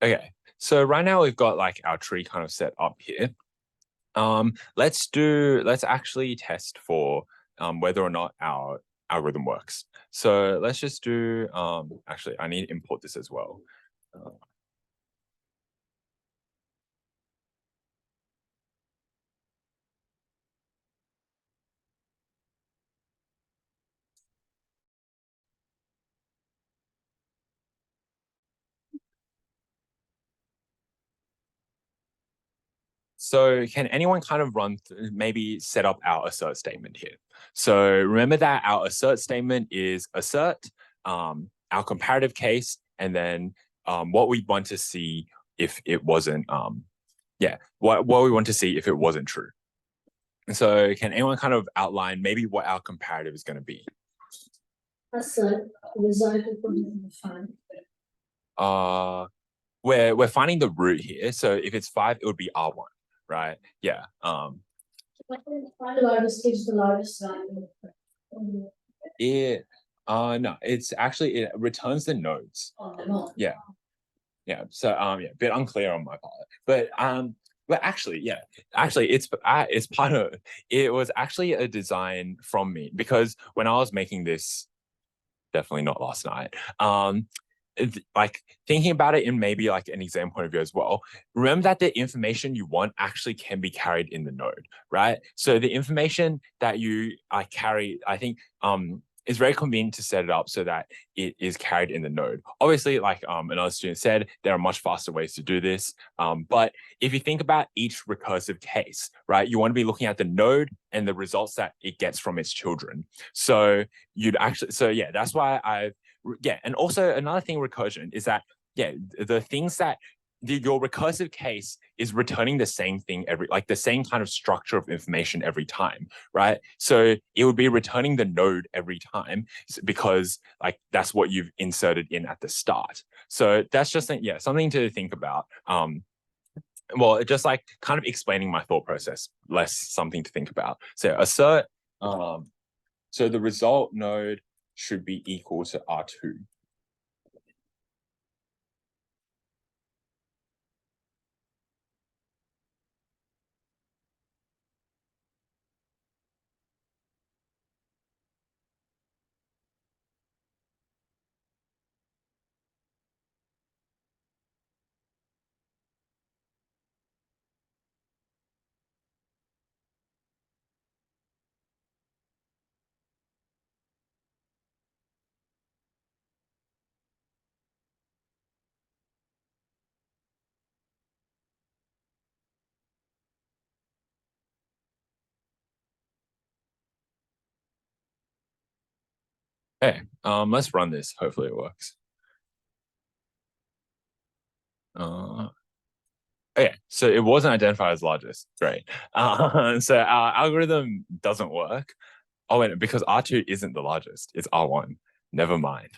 Okay, so right now we've got like our tree kind of set up here. Let's actually test for whether or not our algorithm works. So let's just do actually I need to import this as well. So can anyone kind of maybe set up our assert statement here? So remember that our assert statement is assert, our comparative case, and then what we want to see if it wasn't, what we want to see if it wasn't true. So can anyone kind of outline maybe what our comparative is going to be? Assert result according to the find. we're finding the root here. So if it's 5, it would be R1, right? Yeah. But then find the largest gives the largest value. No, it's actually, it returns the nodes. No. Yeah. So yeah, a bit unclear on my part, but actually, yeah, actually it's part of it. Was actually a design from me, because when I was making this, definitely not last night, like thinking about it in maybe like an exam point of view as well, remember that the information you want actually can be carried in the node, right? So the information that you carry, I think it's very convenient to set it up so that it is carried in the node. Obviously, like another student said, there are much faster ways to do this. But if you think about each recursive case, right, you want to be looking at the node and the results that it gets from its children. So you'd actually, so yeah, that's why and also another thing recursion is that, yeah, the things that your recursive case is returning the same thing like the same kind of structure of information every time, right? So it would be returning the node every time, because like that's what you've inserted in at the start. So that's just something to think about. Well, just like kind of explaining my thought process, less something to think about. So assert, so the result node should be equal to R2. Hey, let's run this. Hopefully it works. Okay, so it wasn't identified as largest. Great. So our algorithm doesn't work. Oh, wait, because R2 isn't the largest. It's R1. Never mind.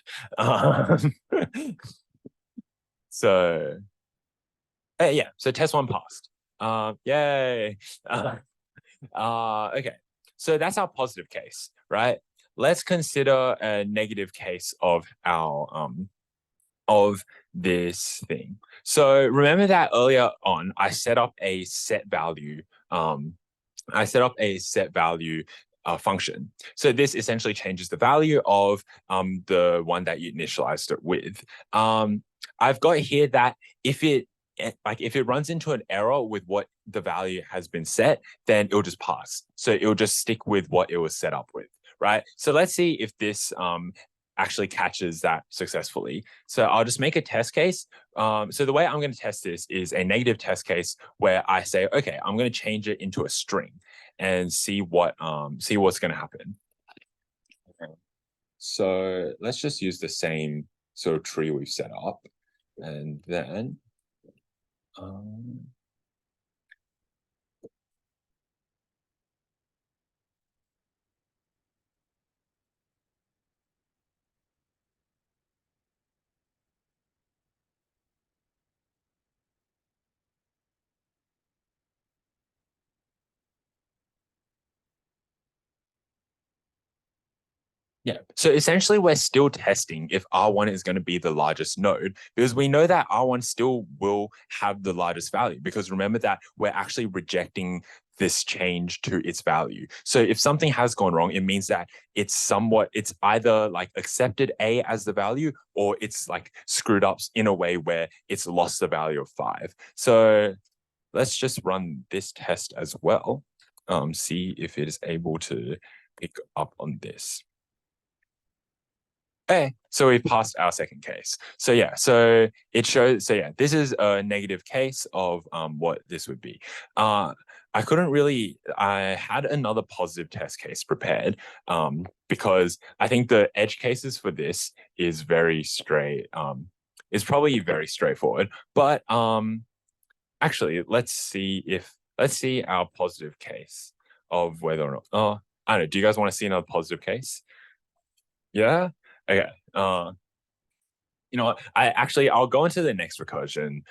So, yeah, so test 1 passed. Yay. Okay, so that's our positive case, right? Let's consider a negative case of our of this thing. So remember that earlier on, I set up a set value. Function. So this essentially changes the value of the one that you initialized it with. I've got here that if it runs into an error with what the value has been set, then it'll just pass. So it'll just stick with what it was set up with, right? So let's see if this actually catches that successfully. So I'll just make a test case. So the way I'm going to test this is a negative test case where I say, okay, I'm going to change it into a string and see what's going to happen. Okay. So let's just use the same sort of tree we've set up, and then yeah, so essentially we're still testing if R1 is going to be the largest node, because we know that R1 still will have the largest value, because remember that we're actually rejecting this change to its value. So if something has gone wrong, it means that it's either like accepted A as the value, or it's like screwed up in a way where it's lost the value of 5. So let's just run this test as well. See if it is able to pick up on this. Okay, so we passed our second case. So yeah, so it shows, so yeah, this is a negative case of what this would be. I had another positive test case prepared because I think the edge cases for this is probably very straightforward. But actually, let's see our positive case of whether or not, I don't know, do you guys want to see another positive case? Yeah? Okay. you know what, I'll go into the next recursion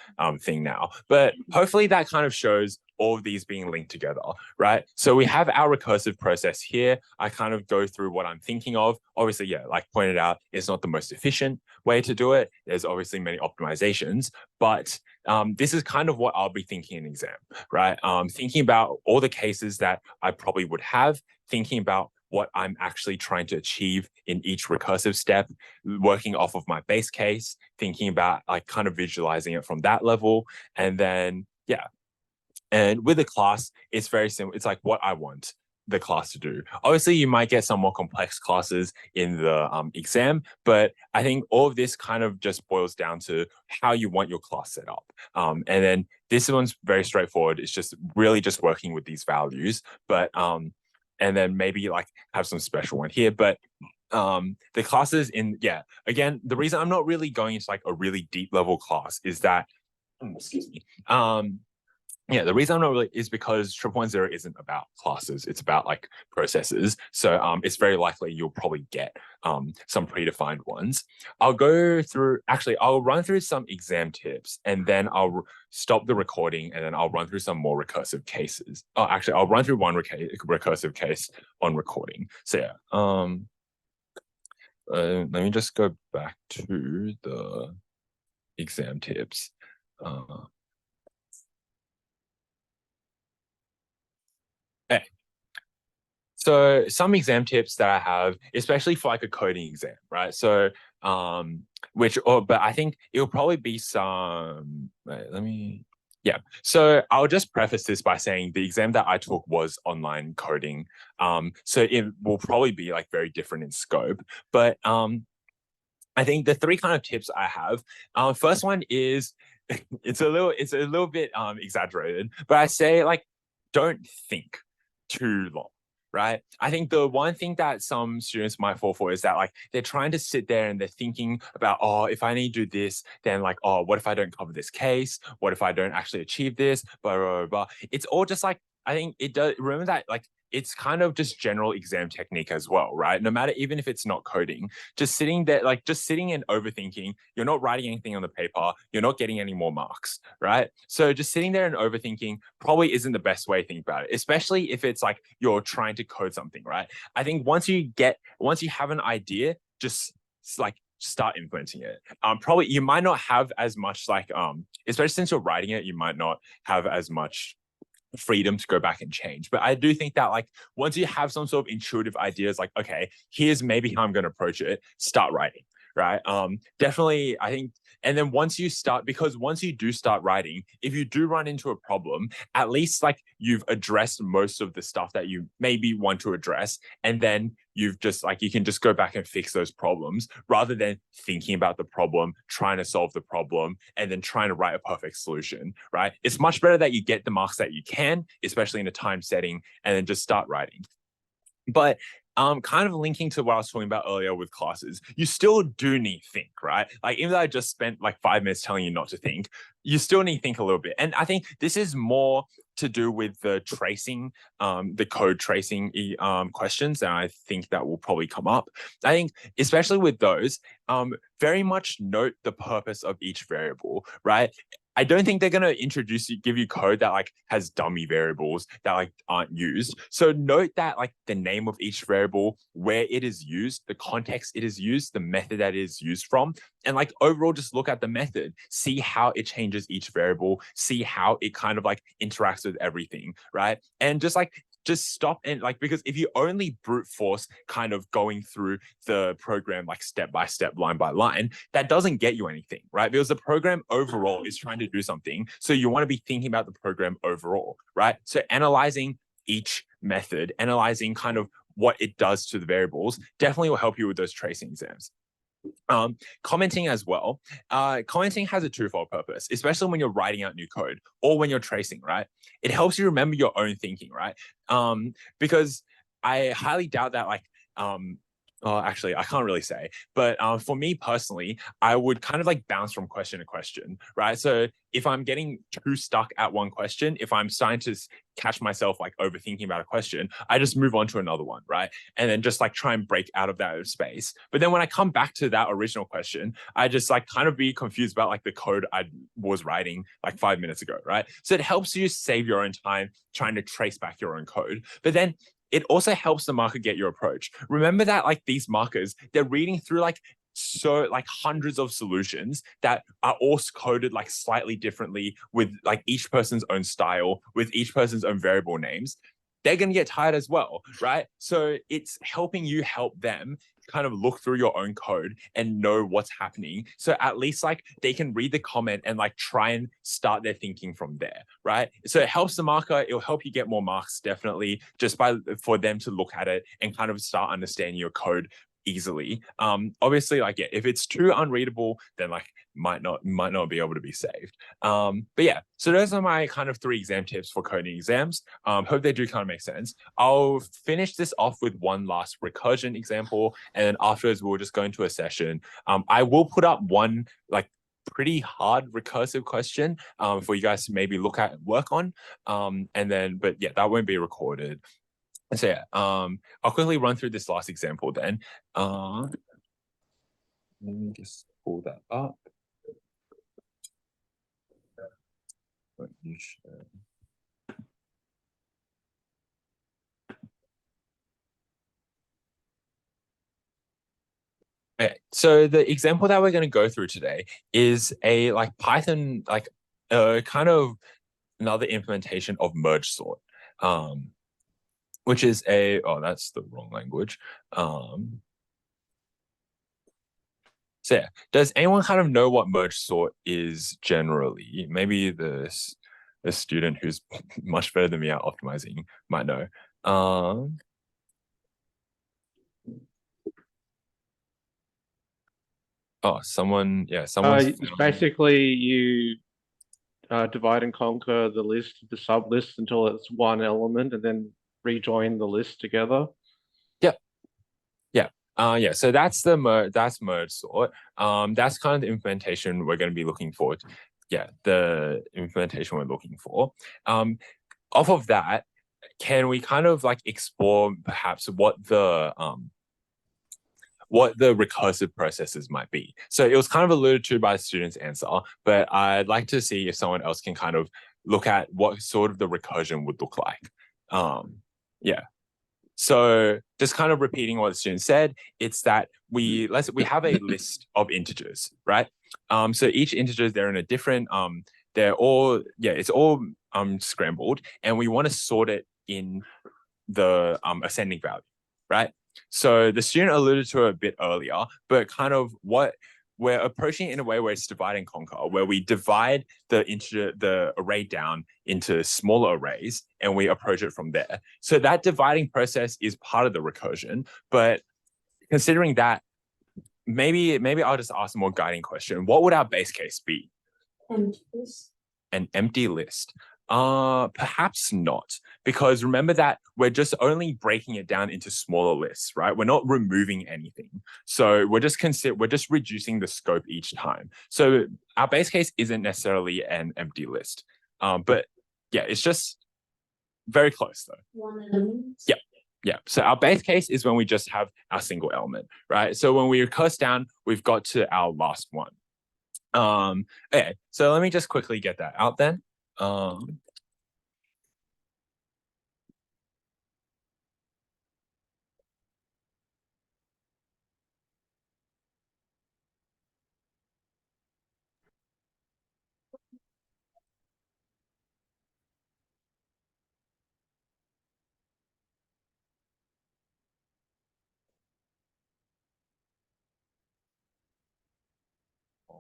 thing now, but hopefully that kind of shows all of these being linked together, right? So we have our recursive process here. I kind of go through what I'm thinking of. Obviously, yeah, like pointed out, it's not the most efficient way to do it. There's obviously many optimizations, but this is kind of what I'll be thinking in exam, right? Thinking about all the cases that I probably would have, thinking about what I'm actually trying to achieve in each recursive step, working off of my base case, thinking about like kind of visualizing it from that level. And then, yeah. And with the class, it's very simple. It's like what I want the class to do. Obviously, you might get some more complex classes in the exam, but I think all of this kind of just boils down to how you want your class set up. And then this one's very straightforward. It's just really just working with these values, but and then maybe like have some special one here, but the classes in, yeah, again, the reason I'm not really going into like a really deep level class is that, excuse me, yeah, the reason I'm not really is because 1.0 isn't about classes, it's about like processes. So it's very likely you'll probably get some predefined ones. I'll run through some exam tips, and then I'll stop the recording, and then I'll run through some more recursive cases. Oh, actually, I'll run through one recursive case on recording. So yeah, let me just go back to the exam tips. Okay. So some exam tips that I have, especially for like a coding exam, right? So but I think it'll probably be some, yeah. So I'll just preface this by saying the exam that I took was online coding. So it will probably be like very different in scope, but I think the three kind of tips I have, first one is, it's a little bit exaggerated, but I say like, don't think too long, right? I think the one thing that some students might fall for is that like they're trying to sit there and they're thinking about, oh, if I need to do this, then like, oh, what if I don't cover this case? What if I don't actually achieve this? Blah, blah, blah, blah. It's all just like, I think it does, remember that like, it's kind of just general exam technique as well, right? No matter, even if it's not coding, just sitting there, like just sitting and overthinking, you're not writing anything on the paper, you're not getting any more marks, right? So just sitting there and overthinking probably isn't the best way to think about it, especially if it's like you're trying to code something, right? I think once you have an idea, just like start implementing it. Probably you might not have as much like, especially since you're writing it, you might not have as much freedom to go back and change. But I do think that like once you have some sort of intuitive ideas, like, okay, here's maybe how I'm going to approach it, start writing, right? Definitely, I think, and then once you do start writing, if you do run into a problem, at least like you've addressed most of the stuff that you maybe want to address, and then you've just like, you can just go back and fix those problems rather than thinking about the problem, trying to solve the problem, and then trying to write a perfect solution, right? It's much better that you get the marks that you can, especially in a time setting, and then just start writing. But kind of linking to what I was talking about earlier with classes, you still do need to think, right? Like even though I just spent like 5 minutes telling you not to think, you still need to think a little bit. And I think this is more to do with the tracing, the code tracing questions, and I think that will probably come up. I think especially with those, very much note the purpose of each variable, right? I don't think they're going to give you code that like has dummy variables that like aren't used. So note that like the name of each variable, where it is used, the context it is used, the method that it is used from, and like overall just look at the method, see how it changes each variable, see how it kind of like interacts with everything, right? And just stop and like, because if you only brute force kind of going through the program like step by step, line by line, that doesn't get you anything, right? Because the program overall is trying to do something. So you want to be thinking about the program overall, right? So analyzing each method, analyzing kind of what it does to the variables definitely will help you with those tracing exams. Commenting as well. Commenting has a twofold purpose, especially when you're writing out new code or when you're tracing, right? It helps you remember your own thinking, right? Because I highly doubt that like Actually, I can't really say, but for me personally, I would kind of like bounce from question to question, right? So if I'm getting too stuck at one question, if I'm starting to catch myself like overthinking about a question, I just move on to another one, right? And then just like try and break out of that space. But then when I come back to that original question, I just like kind of be confused about like the code I was writing like 5 minutes ago, right? So it helps you save your own time trying to trace back your own code. But then it also helps the marker get your approach. Remember that like these markers, they're reading through like hundreds of solutions that are all coded like slightly differently with like each person's own style, with each person's own variable names. They're going to get tired as well, right? So it's helping you help them kind of look through your own code and know what's happening. So at least like they can read the comment and like try and start their thinking from there, right? So it helps the marker. It'll help you get more marks, definitely, just by for them to look at it and kind of start understanding your code easily. Obviously, like yeah, if it's too unreadable, then like might not be able to be saved. But yeah, so those are my kind of 3 exam tips for coding exams. Hope they do kind of make sense. I'll finish this off with one last recursion example, and then afterwards we'll just go into a session. I will put up one like pretty hard recursive question for you guys to maybe look at and work on. And then, but yeah, that won't be recorded. So yeah, I'll quickly run through this last example then. Let me just pull that up. Okay, so the example that we're going to go through today is a like Python, like kind of another implementation of merge sort, which is that's the wrong language. So yeah, does anyone kind of know what merge sort is generally? Maybe the student who's much better than me at optimizing might know. Someone's Basically, you divide and conquer the list, the sublist until it's one element, and then rejoin the list together. Yeah, so that's merge sort. That's kind of the implementation we're going to be looking for. Yeah, the implementation we're looking for. Off of that, can we kind of like explore perhaps what the recursive processes might be? So it was kind of alluded to by the student's answer, but I'd like to see if someone else can kind of look at what sort of the recursion would look like. Yeah. So just kind of repeating what the student said, it's that we have a list of integers, right? So each integer, they're in a different, it's all scrambled, and we want to sort it in the ascending value, right? So the student alluded to it a bit earlier, but kind of what we're approaching it in a way where it's divide and conquer, where we divide the array down into smaller arrays and we approach it from there. So that dividing process is part of the recursion, but considering that, maybe I'll just ask a more guiding question. What would our base case be? An empty list. Perhaps not, because remember that we're just only breaking it down into smaller lists, right? We're not removing anything. So we're just reducing the scope each time. So our base case isn't necessarily an empty list. But yeah, it's just very close though. One element. Yeah. So our base case is when we just have our single element, right? So when we recurse down, we've got to our last one. Okay, so let me just quickly get that out then.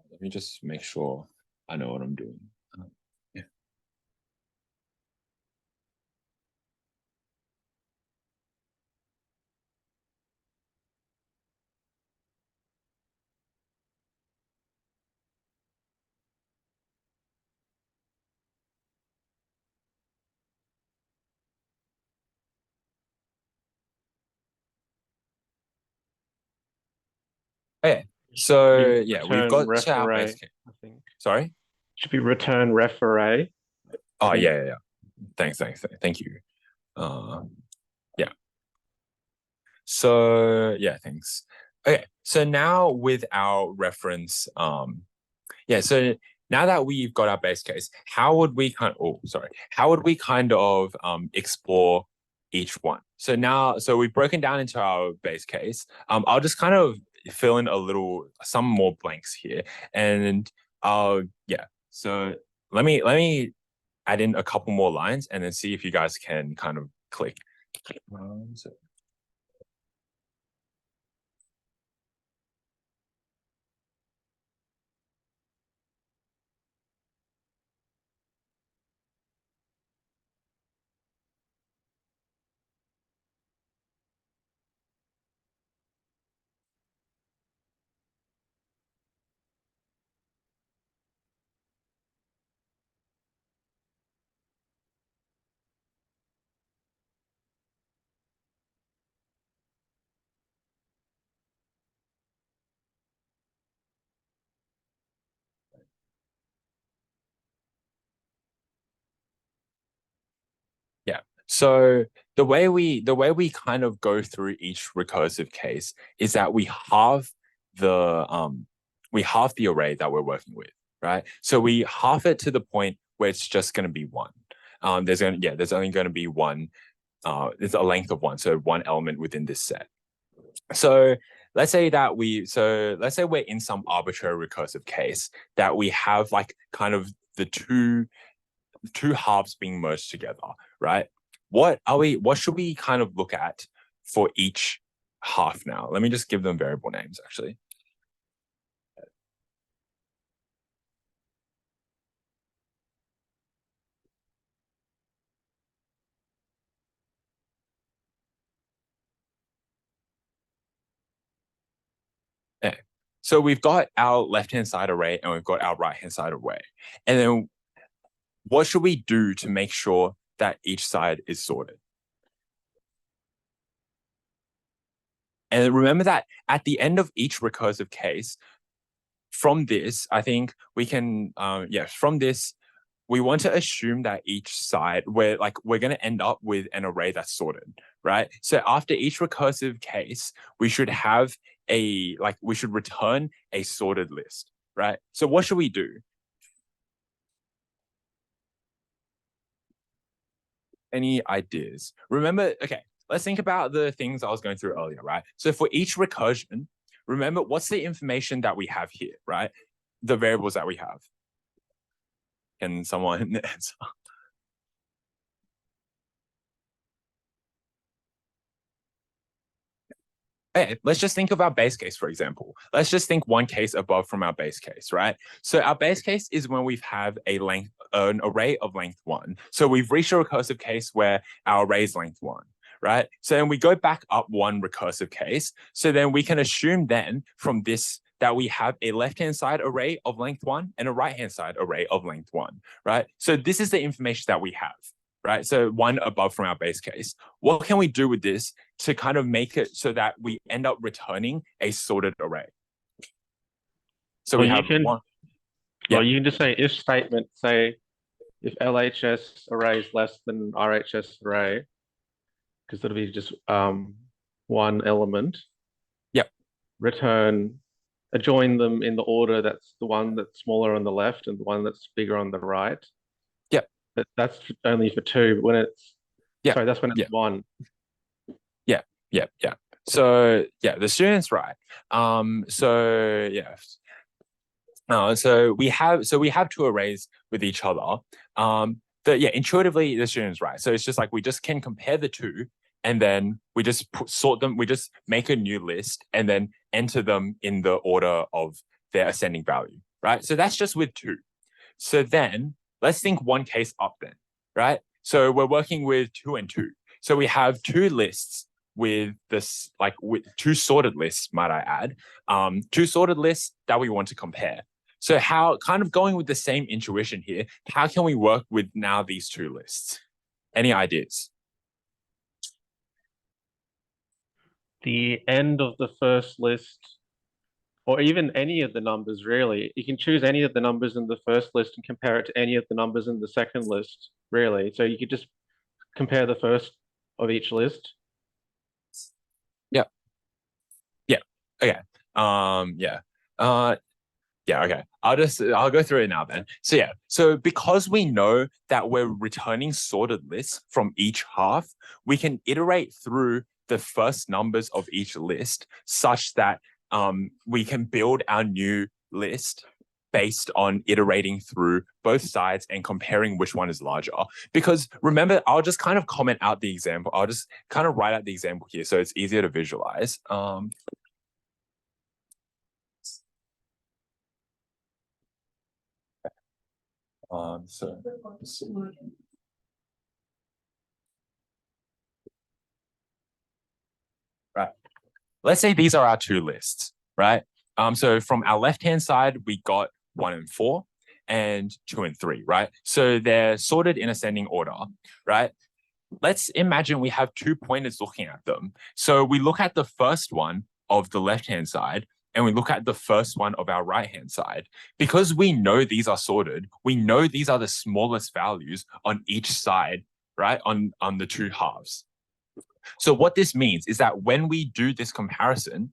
Let me just make sure I know what I'm doing. Yeah. Okay, so Be yeah, we've return got ref to our array, base case. I think. Sorry? Should be return ref array. Oh, think. yeah. Thanks. Thank you. Yeah. So yeah, thanks. Okay, so now with our reference, so now that we've got our base case, how would we kind of explore each one? So we've broken down into our base case. I'll just kind of fill in some more blanks here, and so let me add in a couple more lines and then see if you guys can kind of click. Yeah. So the way we kind of go through each recursive case is that we halve the array that we're working with, right? So we halve it to the point where it's just going to be one. There's only going to be one. It's a length of one, so one element within this set. So let's say we're in some arbitrary recursive case that we have like kind of the two halves being merged together, right? What should we kind of look at for each half now? Let me just give them variable names actually. Okay. So we've got our left-hand side array and we've got our right-hand side array. And then what should we do to make sure that each side is sorted? And remember that at the end of each recursive case, from this, I think we can, from this, we want to assume that each side, we're going to end up with an array that's sorted, right? So after each recursive case, we should have we should return a sorted list, right? So what should we do? Any ideas? Remember, okay, let's think about the things I was going through earlier, right? So for each recursion, remember what's the information that we have here, right? The variables that we have. Can someone answer? Okay, let's just think of our base case, for example. Let's just think one case above from our base case, right? So our base case is when we have an array of length 1. So we've reached a recursive case where our array is length 1, right? So then we go back up one recursive case. So then we can assume then from this that we have a left-hand side array of length 1 and a right-hand side array of length 1, right? So this is the information that we have, right? So one above from our base case. What can we do with this to kind of make it so that we end up returning a sorted array? So we have one. Well, you can just say if statement, say if LHS array is less than RHS array, because it'll be just one element. Yep. Return, adjoin them in the order that's the one that's smaller on the left and the one that's bigger on the right. Yep. But that's only for 2. When it's that's when it's 1. Yeah. So the student's right. So we have 2 arrays with each other. Intuitively the student's right. So it's just like we just can compare the 2 and then we just sort them. We just make a new list and then enter them in the order of their ascending value, right? So that's just with 2. So then let's think one case up then, right? So we're working with 2 and 2. So we have 2 lists with this, with 2 sorted lists, might I add, 2 sorted lists that we want to compare. So how, kind of going with the same intuition here, how can we work with now these 2 lists? Any ideas? The end of the first list or even any of the numbers, really. You can choose any of the numbers in the first list and compare it to any of the numbers in the second list, really. So you could just compare the first of each list. Yeah. Okay. Yeah. Yeah, okay. I'll go through it now then. So yeah, so because we know that we're returning sorted lists from each half, we can iterate through the first numbers of each list such that we can build our new list based on iterating through both sides and comparing which one is larger. Because remember, I'll just kind of comment out the example. I'll just kind of write out the example here so it's easier to visualize. So right. Let's say these are our two lists, right? So from our left-hand side, we got 1 and 4 and 2 and 3, right? So they're sorted in ascending order, right? Let's imagine we have 2 pointers looking at them. So we look at the first one of the left-hand side and we look at the first one of our right-hand side. Because we know these are sorted, we know these are the smallest values on each side, right? On the two halves. So what this means is that when we do this comparison,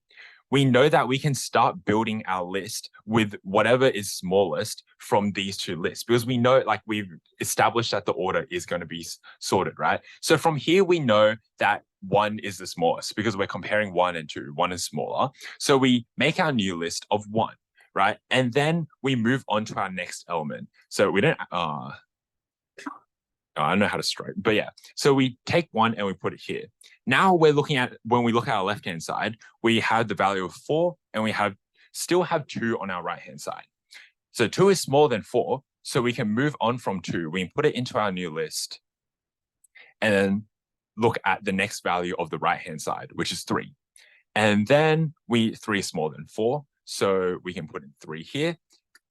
we know that we can start building our list with whatever is smallest from these two lists, because we know, like, we've established that the order is going to be sorted, right? So from here, we know that 1 is the smallest because we're comparing 1 and 2. 1 is smaller. So we make our new list of 1, right? And then we move on to our next element. So we don't, I don't know how to stroke, but yeah. So we take 1 and we put it here. Now we're looking at, when we look at our left-hand side, we have the value of 4 and we still have 2 on our right-hand side. So 2 is smaller than 4. So we can move on from 2. We can put it into our new list and then look at the next value of the right-hand side, which is 3. And then 3 is smaller than 4. So we can put in 3 here.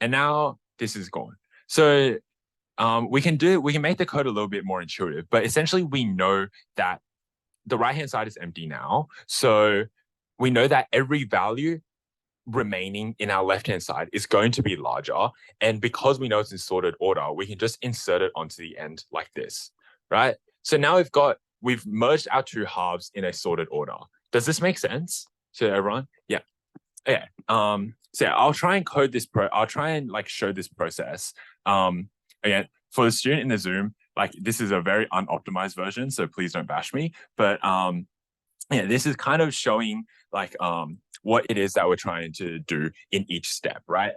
And now this is gone. So we can make the code a little bit more intuitive, but essentially we know that the right-hand side is empty now. So we know that every value remaining in our left-hand side is going to be larger. And because we know it's in sorted order, we can just insert it onto the end like this, right? So now we've merged our two halves in a sorted order. Does this make sense to everyone? Yeah. Okay. So yeah, I'll try and code this I'll try and like show this process. Again, for the student in the Zoom, like, this is a very unoptimized version, so please don't bash me. But yeah, this is kind of showing like what it is that we're trying to do in each step, right?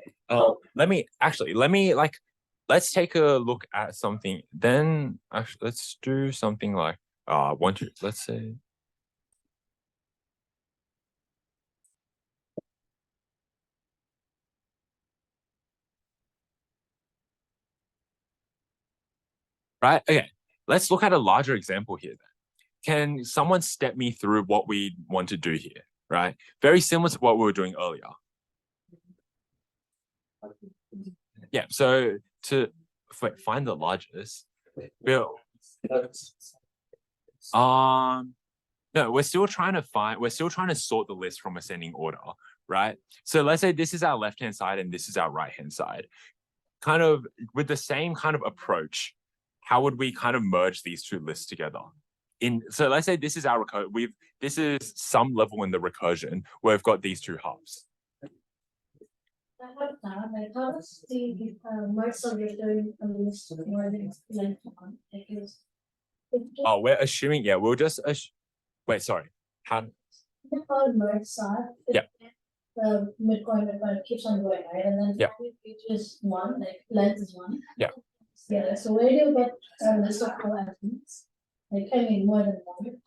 Let's take a look at something. Then actually, let's do something like let's say. Right, okay, let's look at a larger example here then. Can someone step me through what we want to do here, right? Very similar to what we were doing earlier. Yeah, so to find the largest, no, we're still trying to sort the list from ascending order, right? So let's say this is our left-hand side and this is our right-hand side. Kind of with the same kind of approach, how would we kind of merge these two lists together? So let's say this is our this is some level in the recursion where we've got these two halves. Like, how does the merge return a list more than length one? Oh, we're assuming, yeah, we'll just wait, sorry. How? It's called merge sort. Yeah. The midpoint keeps on going, right? And then yeah, each is 1, like length is 1. Yeah. Yeah. So where do you get a list of elements? Like, I mean, more than 1.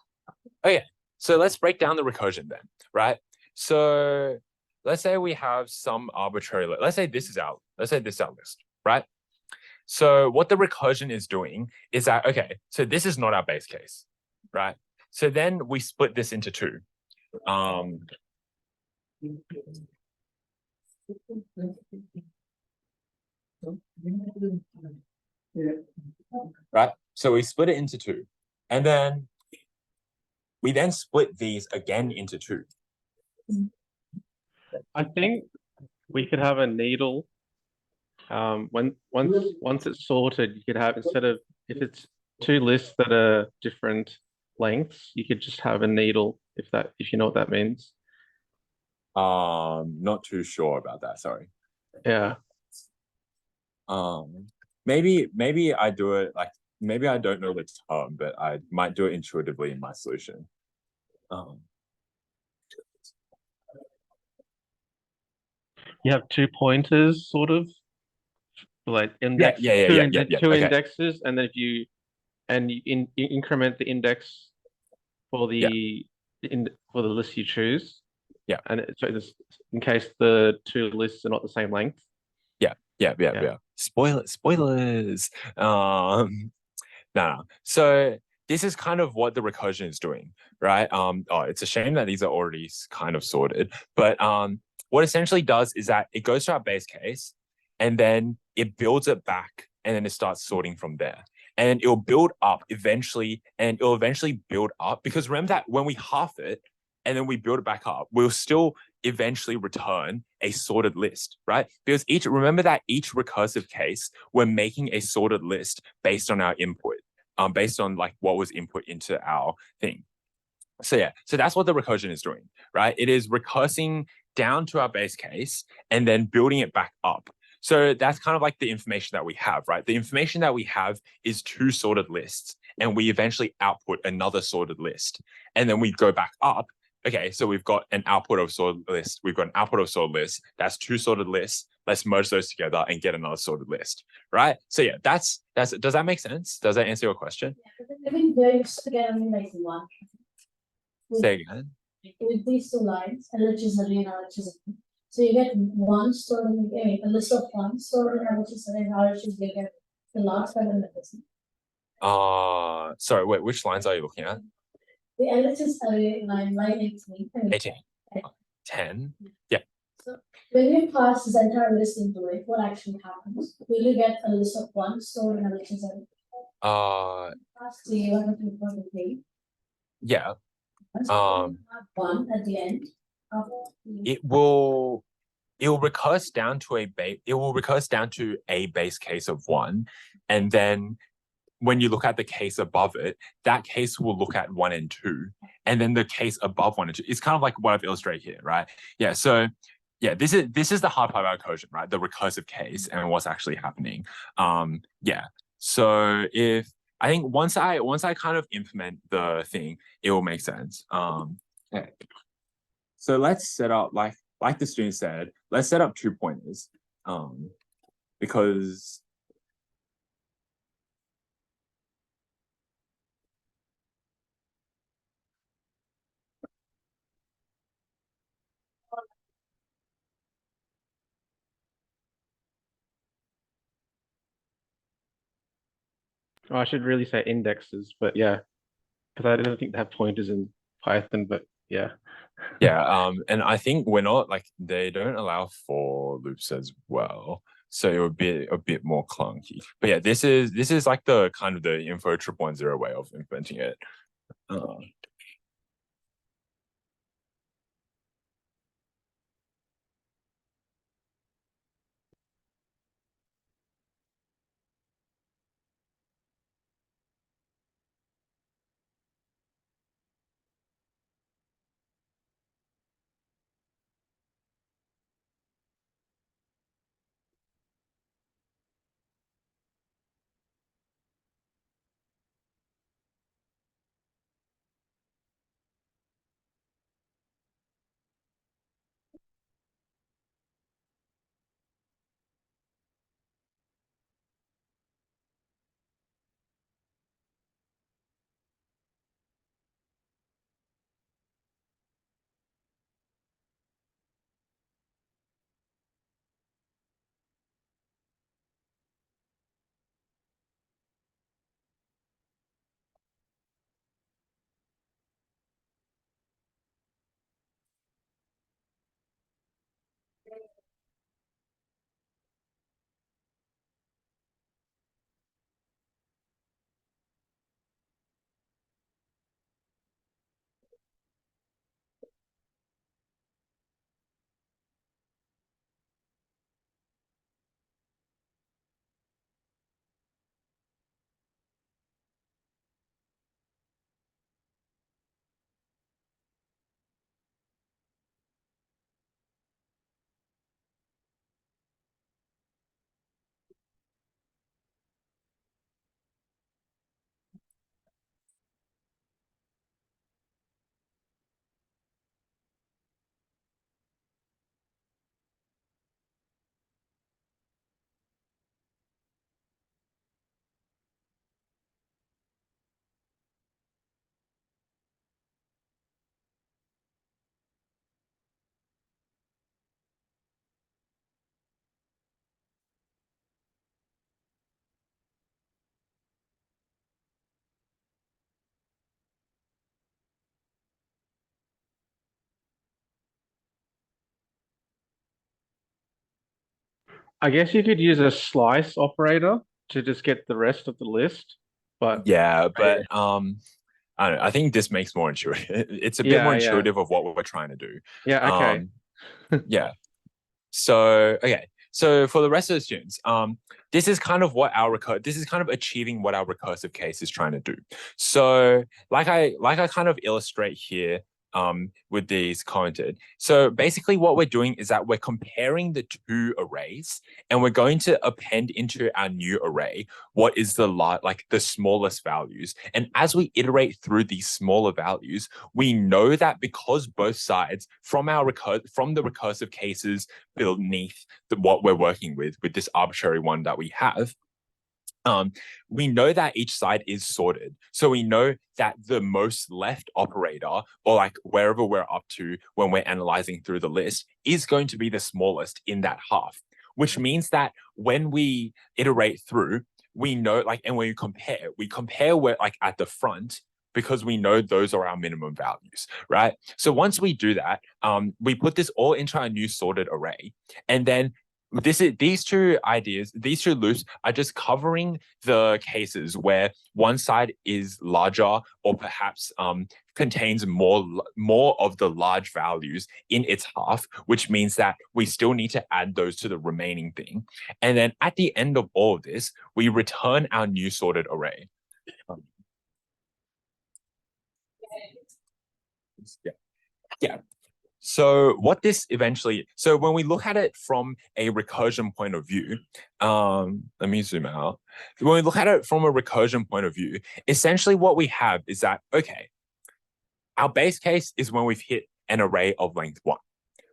Okay, so let's break down the recursion then, right? So let's say we have some arbitrary, let's say this is our list, right? So what the recursion is doing is that, okay, so this is not our base case, right? So then we split this into 2. Right, so we split it into 2, and then we split these again into 2. I think we could have a needle. Once it's sorted, you could have, instead of, if it's two lists that are different lengths, you could just have a needle, if you know what that means. Not too sure about that. Sorry. Yeah. Maybe I do it like, maybe I don't know the term, but I might do it intuitively in my solution. You have two pointers, sort of, like index, yeah. two Okay. indexes, and then if you you increment the index for the for the list you choose. Yeah. And so this, in case the two lists are not the same length. Yeah. Spoilers. No. So this is kind of what the recursion is doing, right? Oh, it's a shame that these are already kind of sorted, but what essentially does is that it goes to our base case, and then it builds it back, and then it starts sorting from there. And it'll build up eventually, and it'll eventually build up, because remember that when we half it and then we build it back up, we'll still eventually return a sorted list, right? Because remember that each recursive case, we're making a sorted list based on our input, based on like what was input into our thing. So yeah, so that's what the recursion is doing, right? It is recursing down to our base case and then building it back up. So that's kind of like the information that we have, right? The information that we have is two sorted lists, and we eventually output another sorted list. And then we go back up. Okay, so we've got an output of sorted list. We've got an output of sorted list. That's two sorted lists. Let's merge those together and get another sorted list, right? So yeah, that's does that make sense? Does that answer your question? Yeah, but then even there, you still get only like one. Say again. With these two lines, electricity and electricity. So you get one stored in a list of one stored in electricity and electricity, you get the last one in the business. Sorry, wait, which lines are you looking at? The electricity line 18. 18. 10. Yeah. So when you pass this entire list into it, what actually happens? Will you get a list of one stored in electricity? Pass to you and you put the three. Yeah. Have one at the end. It will recurse down to a base case of 1, and then when you look at the case above it, that case will look at 1 and 2, and then the case above 1 and 2. It's kind of like what I've illustrated here, right? Yeah. So yeah, this is the hard part about recursion, right? The recursive case and what's actually happening. Yeah. So I think once I kind of implement the thing, it will make sense. Okay. So let's set up, like the student said, let's set up 2 pointers, because Oh, I should really say indexes, but yeah, because I don't think they have pointers in Python, but yeah. yeah, and I think we're not, like, they don't allow for loops as well, so it would be a bit more clunky. But yeah, this is like the kind of the info 110 way of implementing it. I guess you could use a slice operator to just get the rest of the list, but Yeah, but I don't know. I think this makes more intuitive. It's a bit more yeah, yeah, intuitive of what we're trying to do. yeah. Okay. Yeah. So okay. So for the rest of the students, this is kind of what this is kind of achieving what our recursive case is trying to do. So like I kind of illustrate here with these commented. So basically what we're doing is that we're comparing the two arrays and we're going to append into our new array what is the smallest values. And as we iterate through these smaller values, we know that because both sides from the recursive cases beneath what we're working with this arbitrary one that we have, we know that each side is sorted. So we know that the most left operator, or like wherever we're up to when we're analyzing through the list, is going to be the smallest in that half, which means that when we iterate through, we know and when we compare where at the front, because we know those are our minimum values, right? So once we do that, we put this all into our new sorted array, and then these two loops are just covering the cases where one side is larger or perhaps contains more of the large values in its half, which means that we still need to add those to the remaining thing. And then at the end of all of this, we return our new sorted array. Yeah. So when we look at it from a recursion point of view, let me zoom out. When we look at it from a recursion point of view, essentially what we have is that, okay, our base case is when we've hit an array of length 1,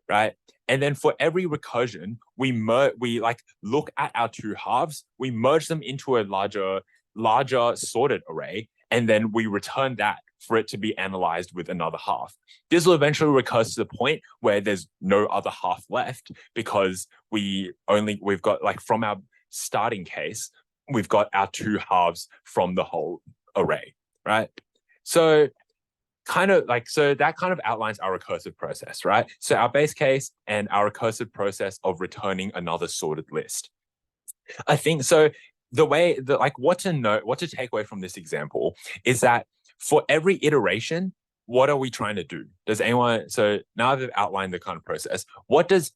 right? And then for every recursion, we look at our two halves, we merge them into a larger sorted array, and then we return that for it to be analyzed with another half. This will eventually recur to the point where there's no other half left, because we've got from our starting case, we've got our two halves from the whole array, right? So that kind of outlines our recursive process, right? So our base case and our recursive process of returning another sorted list. I think so. What to take away from this example is that for every iteration, what are we trying to do? So now I've outlined the kind of process. What does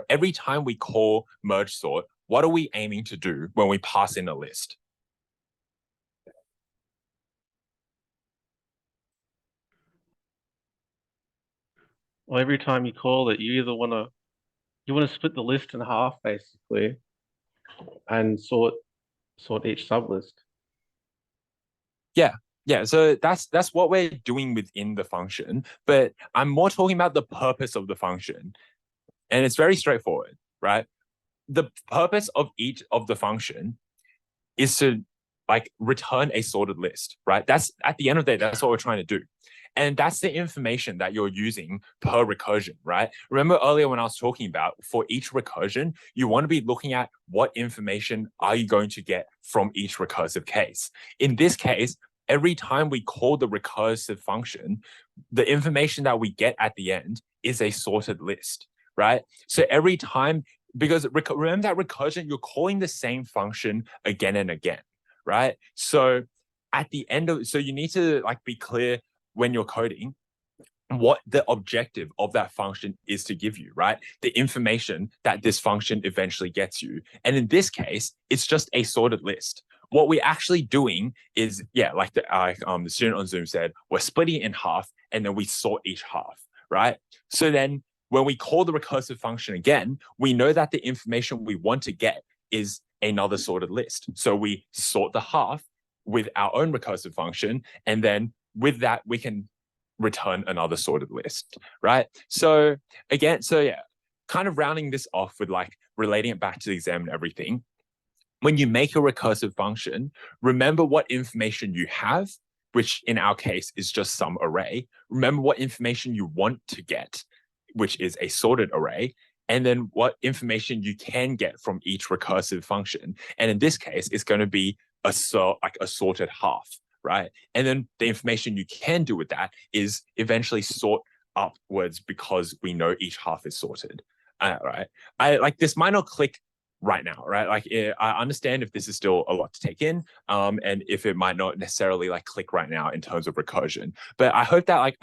every time we call merge sort, what are we aiming to do when we pass in a list? Well, every time you call it, you either want to split the list in half basically, and sort each sublist. Yeah, so that's what we're doing within the function, but I'm more talking about the purpose of the function. And it's very straightforward, right? The purpose of each of the function is to return a sorted list, right? That's at the end of the day, that's what we're trying to do. And that's the information that you're using per recursion, right? Remember earlier when I was talking about for each recursion, you want to be looking at what information are you going to get from each recursive case. In this case, every time we call the recursive function, the information that we get at the end is a sorted list, right? So every time, because remember that recursion, you're calling the same function again and again, right? So at the end so you need to be clear when you're coding what the objective of that function is to give you, right? The information that this function eventually gets you. And in this case, it's just a sorted list. What we're actually doing is, the student on Zoom said, we're splitting it in half and then we sort each half, right? So then when we call the recursive function again, we know that the information we want to get is another sorted list. So we sort the half with our own recursive function, and then with that, we can return another sorted list, right? So again, kind of rounding this off with relating it back to the exam and everything. When you make a recursive function, remember what information you have, which in our case is just some array. Remember what information you want to get, which is a sorted array, and then what information you can get from each recursive function. And in this case, it's going to be a sorted half, right? And then the information you can do with that is eventually sort upwards because we know each half is sorted, right? This might not click right now, right? Like I understand if this is still a lot to take in, and if it might not necessarily like click right now in terms of recursion, but I hope that like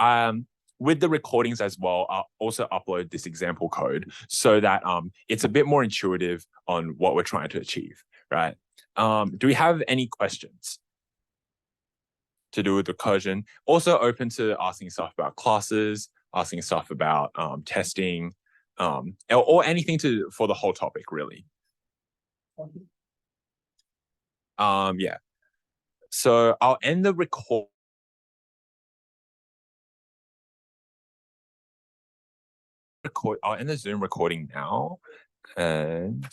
with the recordings as well, I'll also upload this example code so that it's a bit more intuitive on what we're trying to achieve, right? Do we have any questions to do with recursion? Also open to asking stuff about classes, asking stuff about testing, or anything for the whole topic, really. Yeah. So I'll end the I'll end the Zoom recording now, and